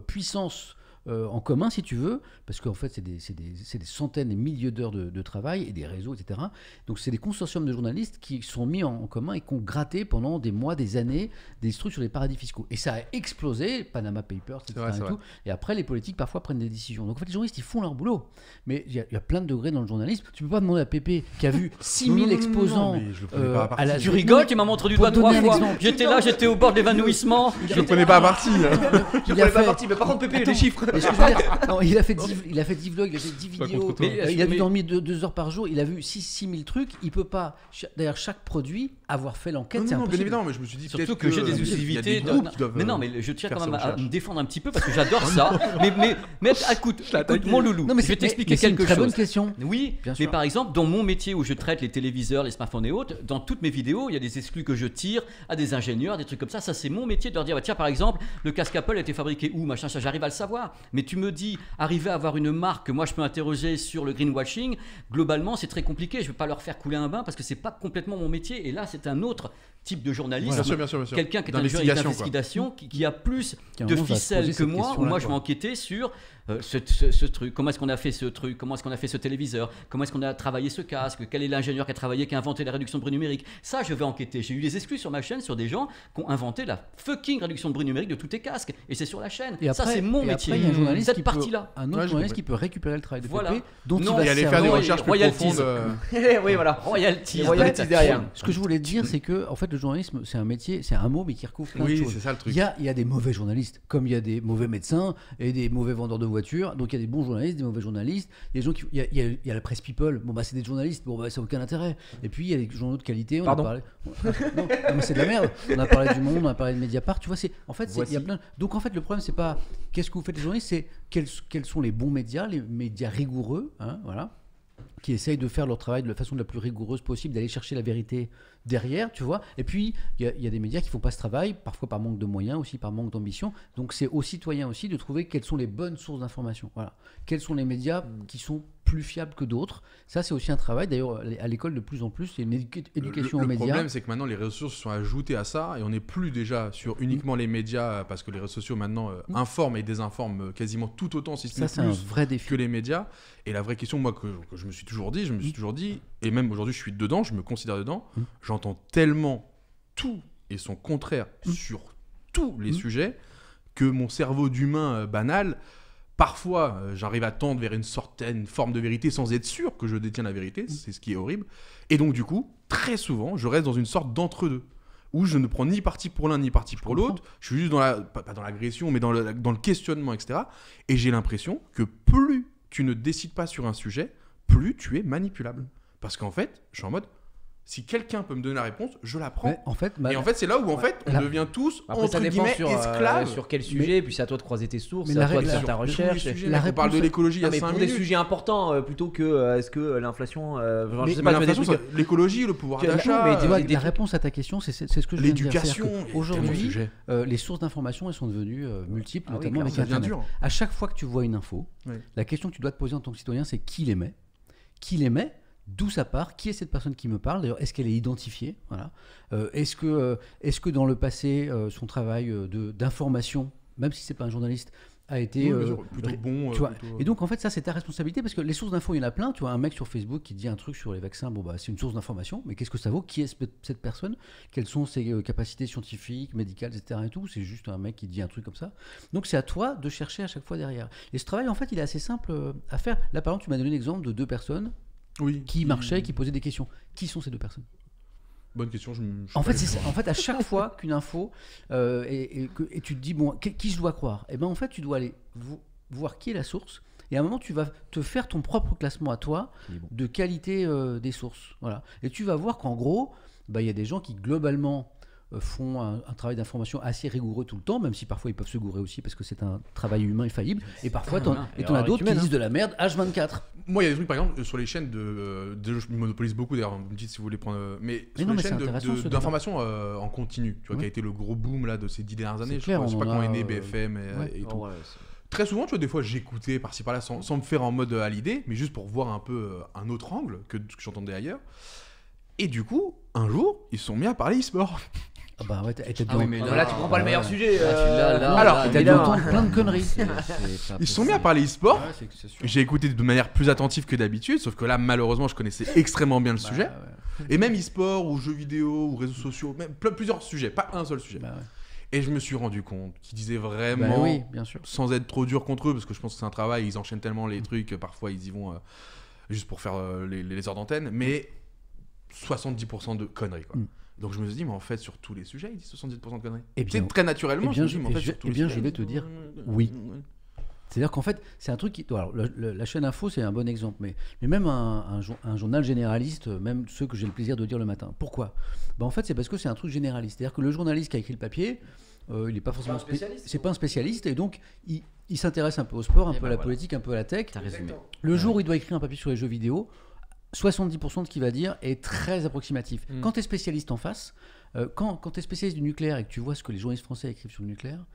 puissance en commun, si tu veux, parce qu'en fait, c'est des centaines et milliers d'heures de travail et des réseaux, etc. Donc, c'est des consortiums de journalistes qui sont mis en commun et qui ont gratté pendant des mois, des années, des trucs sur les paradis fiscaux. Et ça a explosé, Panama Papers, etc. C'est vrai. Et après, les politiques parfois prennent des décisions. Donc, en fait, les journalistes, ils font leur boulot. Mais il y a plein de degrés dans le journalisme. Tu peux pas demander à Pépé, qui a vu 6000 exposants. mais je le prenais pas à partie. Tu rigoles, tu m'as montré du doigt Pour 3 donner un fois. exemple. J'étais là, j'étais au bord de l'évanouissement. Je le prenais pas à partie. Je Il a prenais pas fait- partie, mais par contre, Pépé, les chiffres. Mais ce que je veux dire, non, il a fait 10 vlogs, il a fait 10 Pas vidéos. contre toi. Il a dormi 2 heures par jour, il a vu 6000 trucs. Il peut pas, derrière chaque produit, avoir fait l'enquête. C'est Non, bien impossible. évidemment, mais je me suis dit Surtout peut-être que j'ai des il y a exclusivités. groupes qui doivent, Mais non, mais je tiens faire quand même ces à recherches. me défendre un petit peu parce que j'adore ça. mais écoute, mon loulou, Non, mais je vais c'est t'expliquer c'est une quelque très bonne chose. question. Oui, Bien mais sûr. par exemple, dans mon métier où je traite les téléviseurs, les smartphones et autres, dans toutes mes vidéos, il y a des exclus que je tire à des ingénieurs, des trucs comme ça. Ça, c'est mon métier de leur dire, bah, tiens, par exemple, le casque Apple a été fabriqué où, machin, ça, j'arrive à le savoir. Mais tu me dis, arriver à avoir une marque que moi je peux interroger sur le greenwashing, globalement, c'est très compliqué. Je ne vais pas leur faire couler un bain parce que c'est pas complètement mon métier. Et là, c'est un autre type de journalisme. Bien sûr. Quelqu'un qui est un journaliste d'investigation qui a plus Qui, à un de moment, va se ficelles poser que cette moi, où question-là, moi je vais quoi. enquêter sur ce truc, comment est-ce qu'on a fait ce truc, comment est-ce qu'on a fait ce téléviseur, comment est-ce qu'on a travaillé ce casque, quel est l'ingénieur qui a travaillé, qui a inventé la réduction de bruit numérique. Ça, je vais enquêter. J'ai eu des exclus sur ma chaîne sur des gens qui ont inventé la fucking réduction de bruit numérique de tous tes casques. Et c'est sur la chaîne. Et Ça, après- c'est mon et métier. Après, il y a un journaliste Cette qui peut- partie-là. Un autre Ouais, j'ai journaliste compris. qui peut récupérer le travail de Voilà. Pépé, dont Non, il va Et se aller faire des servir. recherches plus Royalties. profondes. Oui, voilà. Royalties. Les royalties derrière. Ce que je voulais te dire, c'est que en fait, le journalisme, c'est un métier, c'est un mot, mais qui recouvre plein de Oui, choses. c'est ça le truc. Il y a des mauvais journalistes, comme il y a des mauvais médecins et des mauvais vendeurs de voitures. Donc il y a des bons journalistes, des mauvais journalistes. Il y a des gens il y a la presse people. Bon bah c'est des journalistes. Bon bah ça n'a aucun intérêt. Et puis il y a les journaux de qualité. On Pardon. a parlé. Non, mais c'est de la merde. On a parlé du Monde, on a parlé de Mediapart. Tu vois, il y a plein. Donc en fait, le problème c'est pas qu'est-ce que vous faites les journalistes, c'est quels sont les bons médias, les médias rigoureux, hein, voilà, qui essayent de faire leur travail de la façon la plus rigoureuse possible, d'aller chercher la vérité derrière, tu vois. Et puis, il y a des médias qui font pas ce travail, parfois par manque de moyens, aussi par manque d'ambition. Donc, c'est aux citoyens aussi de trouver quelles sont les bonnes sources d'information. Voilà. Quels sont les médias qui sont plus fiables que d'autres. Ça, c'est aussi un travail. D'ailleurs, à l'école, de plus en plus, il y a une éducation aux Le médias. problème, c'est que maintenant, les réseaux sociaux se sont ajoutés à ça et on n'est plus déjà sur uniquement les médias parce que les réseaux sociaux maintenant informent et désinforment quasiment tout autant, si ce n'est Ça, c'est un plus vrai défi. que les médias. Et la vraie question, moi, que je me suis toujours dit, et même aujourd'hui, je suis dedans, je me considère dedans, j'entends tellement tout et son contraire sur tous les sujets que mon cerveau d'humain banal, parfois, j'arrive à tendre vers une certaine forme de vérité sans être sûr que je détiens la vérité, c'est ce qui est horrible. Et donc, du coup, très souvent, je reste dans une sorte d'entre-deux, où je ne prends ni parti pour l'un ni parti pour l'autre. Je suis juste pas dans l'agression, mais dans le questionnement, etc. Et j'ai l'impression que plus tu ne décides pas sur un sujet, plus tu es manipulable. Parce qu'en fait, je suis en mode, si quelqu'un peut me donner la réponse, je la prends. Ouais, en fait, Et en fait, c'est là où en fait, on devient tous, Après, ça entre dépend guillemets, esclaves. sur quel sujet, puis c'est à toi de croiser tes sources, Mais c'est la à toi de règle- faire ta Sur tous les recherche. sujets, la mec, on parle de réponse- l'écologie il y a Non, mais 5 pour des minutes. sujets importants, plutôt que est-ce que l'inflation. Enfin, je sais Mais pas, je fais des l'inflation, trucs- l'écologie, le pouvoir que- d'achat, mais Tu vois, des la trucs- réponse à ta question, c'est ce que je viens de dire. l'éducation. C'est-à-dire il y a tellement de qu'aujourd'hui, sujets. les sources d'information, elles sont devenues multiples, Ah oui, notamment clairement, avec ça devient Internet. dur. À chaque fois que tu vois une info, Ouais. la question que tu dois te poser en tant que citoyen, c'est qui l'émet. Qui l'émet, d'où ça part, qui est cette personne qui me parle, d'ailleurs, est-ce qu'elle est identifiée, voilà. Est-ce que dans le passé, son travail d'information, même si c'est pas un journaliste, a été Oui, bien sûr, plutôt bon. tu vois. plutôt- Et donc en fait ça c'est ta responsabilité parce que les sources d'infos il y en a plein. Tu vois un mec sur Facebook qui dit un truc sur les vaccins, bon bah c'est une source d'information, mais qu'est-ce que ça vaut? Qui est cette personne? Quelles sont ses capacités scientifiques, médicales, etc. et tout? C'est juste un mec qui dit un truc comme ça. Donc c'est à toi de chercher à chaque fois derrière. Et ce travail en fait il est assez simple à faire. Là par exemple tu m'as donné l'exemple de 2 personnes Oui. qui marchaient, qui posaient des questions. Qui sont ces 2 personnes? Bonne question. Je En fait, sais c'est pas. ça. En fait, à chaque fois qu'une info et tu te dis bon, qui je dois croire, et ben en fait, tu dois aller voir qui est la source. Et à un moment, tu vas te faire ton propre classement à toi de qualité des sources. Voilà. Et tu vas voir qu'en gros, bah, y a des gens qui globalement font un travail d'information assez rigoureux tout le temps, même si parfois ils peuvent se gourer aussi parce que c'est un travail humain et faillible. Et parfois, t'en as d'autres qui disent de la merde H24. Moi, il y a des trucs, par exemple, sur les chaînes je monopolise beaucoup d'ailleurs. Vous me dites si vous voulez prendre. Mais sur non, les mais c'est chaînes intéressant, ce débat. d'information en continu, tu vois, Ouais. qui a été le gros boom là de ces 10 dernières années. clair, Je sais on pas en quand a, est né BFM et tout. Oh, ouais, Très souvent, tu vois, des fois, j'écoutais par-ci par-là sans me faire en mode à l'idée, mais juste pour voir un peu un autre angle que ce que j'entendais ailleurs. Et du coup, un jour, ils se sont mis à parler e-sport. Ah bah ouais, t'as dû Là, tu prends pas le meilleur sujet. Alors, t'as dû entendre plein de conneries. Ils se sont mis à parler e-sport. J'ai écouté de manière plus attentive que d'habitude, sauf que là, malheureusement, je connaissais extrêmement bien le sujet. Et même e-sport, ou jeux vidéo, ou réseaux sociaux, même plusieurs sujets, pas un seul sujet. Et je me suis rendu compte qu'ils disaient vraiment, oui, bien sûr. sans être trop dur contre eux, parce que je pense que c'est un travail, ils enchaînent tellement les trucs, parfois ils y vont juste pour faire les heures d'antenne, mais 70% de conneries, quoi. Donc je me suis dit, mais en fait, sur tous les sujets, ils disent 70% de conneries. Et bien, très naturellement, je me dis, mais en fait, sur tous les sujets. Je vais te dire oui. C'est-à-dire qu'en fait, c'est un truc qui. Alors, la chaîne Info, c'est un bon exemple, mais même un journal généraliste, même ceux que j'ai le plaisir de dire le matin. Pourquoi ? En fait, c'est parce que c'est un truc généraliste. C'est-à-dire que le journaliste qui a écrit le papier, il n'est pas forcément c'est pas un spécialiste, et donc il s'intéresse un peu au sport, un peu à la politique, un peu à la tech. T'as résumé. Le jour où il doit écrire un papier sur les jeux vidéo, 70% de ce qu'il va dire est très approximatif. Quand tu es spécialiste en face, quand tu es spécialiste du nucléaire et que tu vois ce que les journalistes français écrivent sur le nucléaire,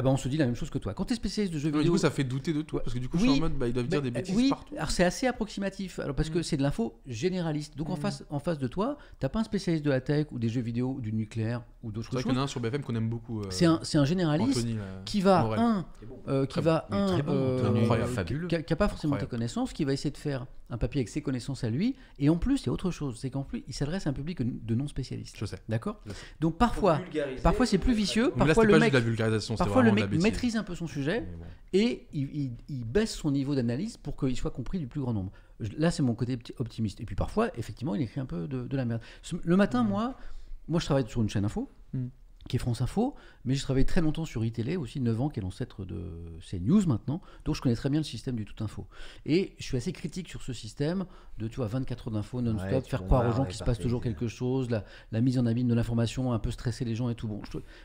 on se dit la même chose que toi. Quand tu es spécialiste de jeux vidéo. Du coup, ça fait douter de toi. Parce que du coup, je suis en mode, ils doivent dire des bêtises partout. Alors c'est assez approximatif. Alors, parce que c'est de l'info généraliste. Donc en face de toi, tu n'as pas un spécialiste de la tech ou des jeux vidéo ou du nucléaire ou d'autres choses. C'est vrai qu'il y en a un sur BFM qu'on aime beaucoup. C'est un généraliste Anthony, qui va, fabuleux. qui n'a pas forcément tes connaissances, qui va essayer de faire un papier avec ses connaissances à lui. Et en plus, il y a autre chose. C'est qu'en plus, il s'adresse à un public de non-spécialistes. Je sais. D'accord ? Donc parfois c'est plus vicieux. Parfois le mec maîtrise un peu son sujet et il baisse son niveau d'analyse pour qu'il soit compris du plus grand nombre. Là, c'est mon côté optimiste. Et puis parfois, effectivement, il écrit un peu de la merde. Le matin, moi, je travaille sur une chaîne info qui est France Info, mais j'ai travaillé très longtemps sur iTélé, aussi 9 ans, qui est l'ancêtre de CNews maintenant, donc je connais très bien le système du tout info. Et je suis assez critique sur ce système de 24 heures d'info non-stop, faire croire aux gens qu'il se passe toujours quelque chose, la mise en abîme de l'information, un peu stresser les gens et tout.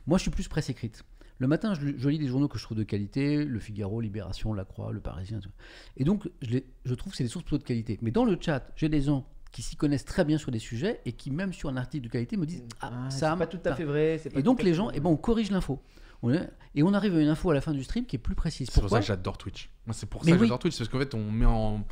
Moi, je suis plus presse écrite. Le matin, je lis des journaux que je trouve de qualité, Le Figaro, Libération, La Croix, Le Parisien. Tout. Et donc, je trouve que c'est des sources plutôt de qualité. Mais dans le chat, j'ai des gens qui s'y connaissent très bien sur des sujets et qui, même sur un article de qualité, me disent ça c'est pas tout à fait vrai. Et donc, les gens, on corrige l'info. Et on arrive à une info à la fin du stream qui est plus précise. C'est pour ça que j'adore Twitch. C'est pour ça que j'adore Twitch, parce qu'en fait, on met en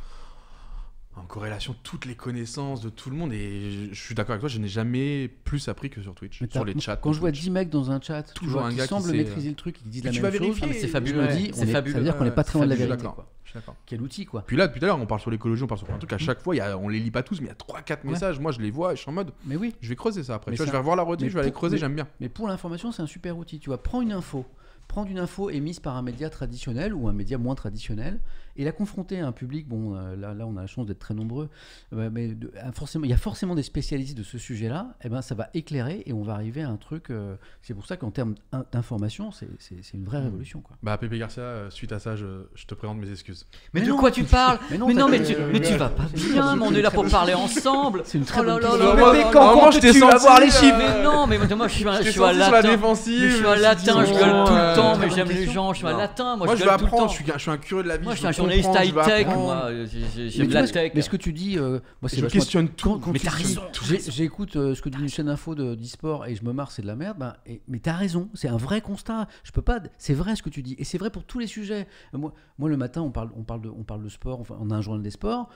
corrélation toutes les connaissances de tout le monde, et je suis d'accord avec toi, je n'ai jamais plus appris que sur Twitch, sur les chats. Quand je vois 10 mecs dans un chat toujours un gars qui semble maîtriser le truc et qui disent la même chose, c'est fabuleux. Je me dis, ça veut dire qu'on n'est pas très loin de la vérité. Je suis d'accord. Quel outil, quoi. Puis là, depuis tout à l'heure, on parle sur l'écologie, on parle sur un truc, à chaque fois, on les lit pas tous, mais il y a 3-4 messages, moi je les vois et je suis en mode, mais oui, je vais creuser ça après. Tu vois, je vais revoir la rediff, je vais aller creuser, j'aime bien. Mais pour l'information, c'est un super outil. Tu vois, prendre une info émise par un média traditionnel ou un média moins traditionnel et la confronter à un public, là on a la chance d'être très nombreux, mais il y a forcément des spécialistes de ce sujet-là, et ça va éclairer et on va arriver à un truc, c'est pour ça qu'en termes d'information, c'est une vraie révolution, quoi. Pépé Garcia, suite à ça, je te présente mes excuses. Mais de quoi tu parles? Mais tu vas pas bien, on est là pour parler ensemble. C'est une très bonne question. Quand tu vas voir les chiffres? Mais non, mais moi je suis un latin. Je suis un latin, je gueule tout le temps, mais j'aime les gens, je suis un latin, moi je gueule tout le temps. Je suis un curieux de la vie. Moi je suis un journaliste high-tech, moi j'aime la tech. Mais ce que tu dis, moi c'est je questionne tout. Mais t'as raison. J'écoute ce que dit une chaîne info d'e-sport et je me marre, c'est de la merde. Mais t'as raison, c'est un vrai constat. Je peux pas. C'est vrai ce que tu dis et c'est vrai pour tous les sujets. Moi le matin on parle de sport. Enfin, on a un journal des sports.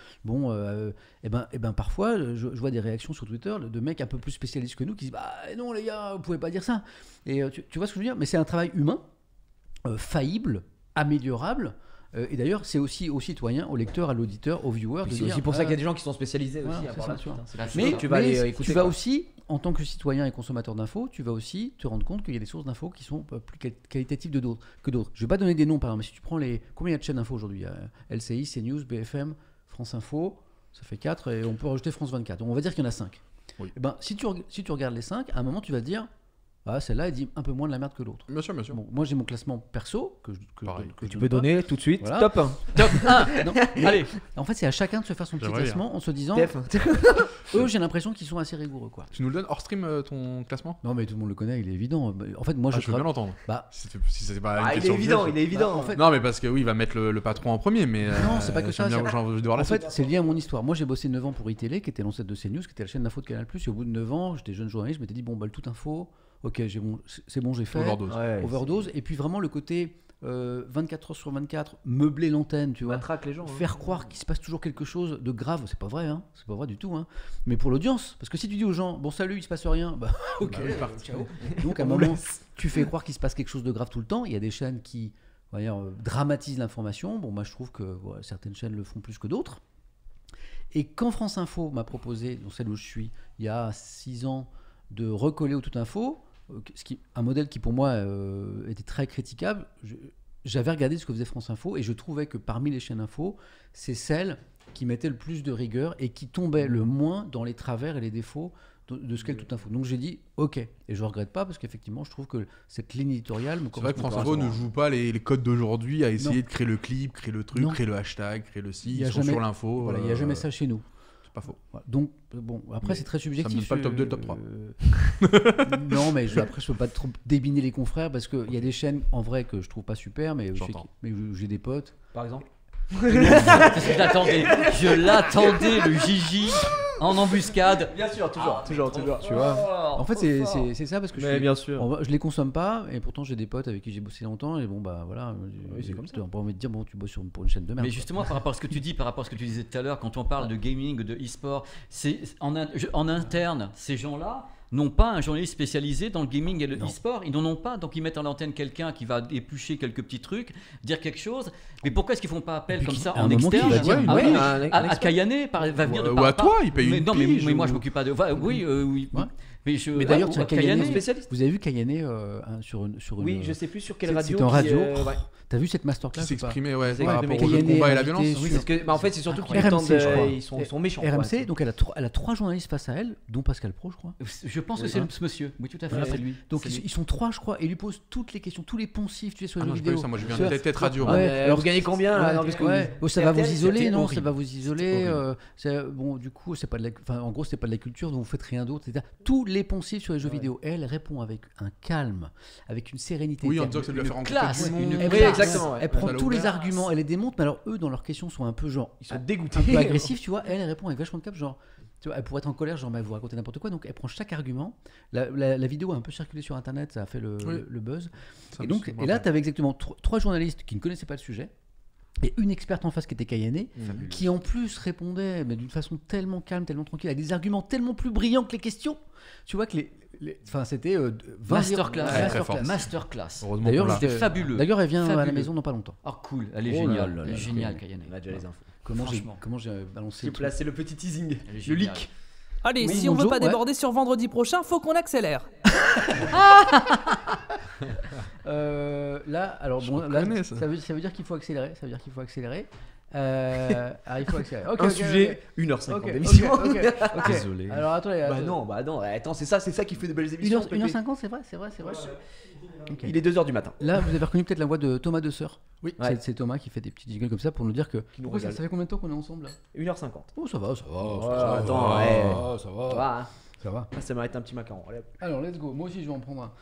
Parfois je vois des réactions sur Twitter de mecs un peu plus spécialistes que nous qui disent non les gars, vous pouvez pas dire ça. Et tu vois ce que je veux dire? Mais c'est un travail humain, faillible, améliorable. Et d'ailleurs, c'est aussi aux citoyens, aux lecteurs, à l'auditeur, aux viewers. C'est aussi pour ça qu'il y a des gens qui sont spécialisés aussi. Mais tu vas aussi, en tant que citoyen et consommateur d'infos, tu vas aussi te rendre compte qu'il y a des sources d'infos qui sont plus qualitatives que d'autres. Je ne vais pas donner des noms, par exemple, mais si tu prends combien il y a de chaînes d'infos aujourd'hui? LCI, CNews, BFM, France Info, ça fait 4, et on peut rajouter France 24. Donc on va dire qu'il y en a 5. Oui. Si tu regardes les 5, à un moment, tu vas te dire... celle-là, elle dit un peu moins de la merde que l'autre. Bien sûr, bien sûr. Bon, moi, j'ai mon classement perso que tu peux donner tout de suite. Voilà. Top 1. Top 1. Non, allez. En fait, c'est à chacun de se faire son petit classement en se disant. Eux, j'ai l'impression qu'ils sont assez rigoureux, quoi. Tu nous le donnes hors stream ton classement? Non, mais tout le monde le connaît, il est évident. En fait, moi, je veux bien l'entendre. Si c'est pas une question il est évident. En fait, non, mais parce que oui, il va mettre le patron en premier, mais non, c'est pas que ça. En fait, c'est lié à mon histoire. Moi, j'ai bossé 9 ans pour iTélé, qui était l'ancêtre de CNews, qui était la chaîne d'info de Canal+. Et au bout de 9 ans, j'étais jeune journaliste, je m'étais dit le tout info. Ok, c'est bon, j'ai fait. Overdose. Overdose. Et puis vraiment le côté 24 heures sur 24, meubler l'antenne, tu vois. Matraque les gens. Faire croire qu'il se passe toujours quelque chose de grave, c'est pas vrai, hein. C'est pas vrai du tout, hein. Mais pour l'audience, parce que si tu dis aux gens, bon salut, il se passe rien, bah ok, ciao. Donc à un moment, tu fais croire qu'il se passe quelque chose de grave tout le temps. Il y a des chaînes qui, on va dire, dramatisent l'information. Bon, moi je trouve que certaines chaînes le font plus que d'autres. Et quand France Info m'a proposé, dans celle où je suis, il y a 6 ans, de recoller au Tout Info, un modèle qui pour moi était très critiquable, j'avais regardé ce que faisait France Info et je trouvais que parmi les chaînes info, c'est celle qui mettait le plus de rigueur et qui tombait le moins dans les travers et les défauts de ce qu'est le Tout Info. Donc j'ai dit ok, et je regrette pas parce qu'effectivement je trouve que cette ligne éditoriale me correspond. C'est vrai que France Info ne joue pas les codes d'aujourd'hui à essayer de créer le clip, créer le truc, créer le hashtag, créer le site, ils sont sur l'info. Voilà, il n'y a jamais ça chez nous. C'est pas faux. Voilà. Donc bon, après c'est très subjectif. Ça me donne pas le top 2, le top 3. Non, mais après je peux pas trop débiner les confrères parce qu'il y a des chaînes en vrai que je trouve pas super, mais j'ai des potes. Par exemple. Je l'attendais, le Gigi en embuscade. Bien sûr, toujours. Tu vois. En fait, c'est ça parce que bien sûr. Je les consomme pas et pourtant j'ai des potes avec qui j'ai bossé longtemps et bon bah voilà. C'est comme ça. On pas envie de dire bon tu bosses pour une chaîne de merde. Mais justement par rapport à ce que tu dis, par rapport à ce que tu disais tout à l'heure, quand on parle de gaming, de e-sport, c'est en interne ces gens-là n'ont pas un journaliste spécialisé dans le gaming et le e-sport, ils n'en ont pas, donc ils mettent en antenne quelqu'un qui va éplucher quelques petits trucs, dire quelque chose, mais pourquoi est-ce qu'ils font pas appel comme ça en externe à Kayane va venir de ou à toi, il paye une non, mais moi je m'occupe pas de... Oui. Mais d'ailleurs, Kayane spécialiste. Vous avez vu Kayane sur une... Oui, je sais plus sur quelle radio. C'est en radio. T'as vu cette masterclass qui s'exprimait par rapport au combat et la violence. Oui, parce que en fait c'est surtout qu'ils ils sont méchants. RMC, donc elle a 3 journalistes face à elle, dont Pascal Pro, je crois. Je pense que c'est ce monsieur. Oui, tout à fait, c'est lui. Donc ils sont 3, je crois, et ils lui posent toutes les questions, tous les poncifs, tu sais, sur les vidéos. vidéos. Moi je viens de tête radio. Alors vous gagnez combien ça va vous isoler, non? Ça va vous isoler. Bon, du coup, c'est pas de la, en gros, c'est pas de la culture, donc vous faites rien d'autre. C'est-à-dire tous les poncifs sur les jeux vidéo. Elle répond avec un calme, avec une sérénité. Oui, en disant que ça lui a fait rencontrer du monde. Oui, exactement. Elle prend tous les arguments, elle les démonte, mais alors eux, dans leurs questions, sont un peu genre. Ils sont dégoûtés. Un peu agressifs, tu vois. Elle répond avec vachement de cap, genre. Tu vois, elle pourrait être en colère, genre, mais vous racontez n'importe quoi. Donc, elle prend chaque argument. La vidéo a un peu circulé sur Internet, ça a fait le buzz. Et là, tu avais exactement 3 journalistes qui ne connaissaient pas le sujet. Et une experte en face qui était Kayane, qui en plus répondait mais d'une façon tellement calme, tellement tranquille, avec des arguments tellement plus brillants que les questions. Tu vois que c'était masterclass. D'ailleurs, c'était fabuleux. D'ailleurs, elle vient à la maison dans pas longtemps. Oh cool, elle est géniale. Elle est géniale, Kayane. On a déjà les infos. Comment j'ai balancé J'ai placé le petit teasing, le leak. Allez, si on veut pas déborder sur vendredi prochain, faut qu'on accélère. Là, alors bon, là, ça veut dire qu'il faut accélérer. Il faut accélérer. Un sujet, 1h50 d'émission. Désolé. Alors attendez. Bah non, attends, c'est ça qui fait de belles émissions. 1h50, c'est vrai. Okay. Il est 2h du matin. Là, vous avez reconnu peut-être la voix de Thomas Desseur. Oui. C'est Thomas qui fait des petits jingles comme ça pour nous dire que. Ça fait combien de temps qu'on est ensemble là? 1h50. Oh, ça va. Attends, ça va. Ça mérite un petit macaron. Alors, let's go. Moi aussi, je vais en prendre un.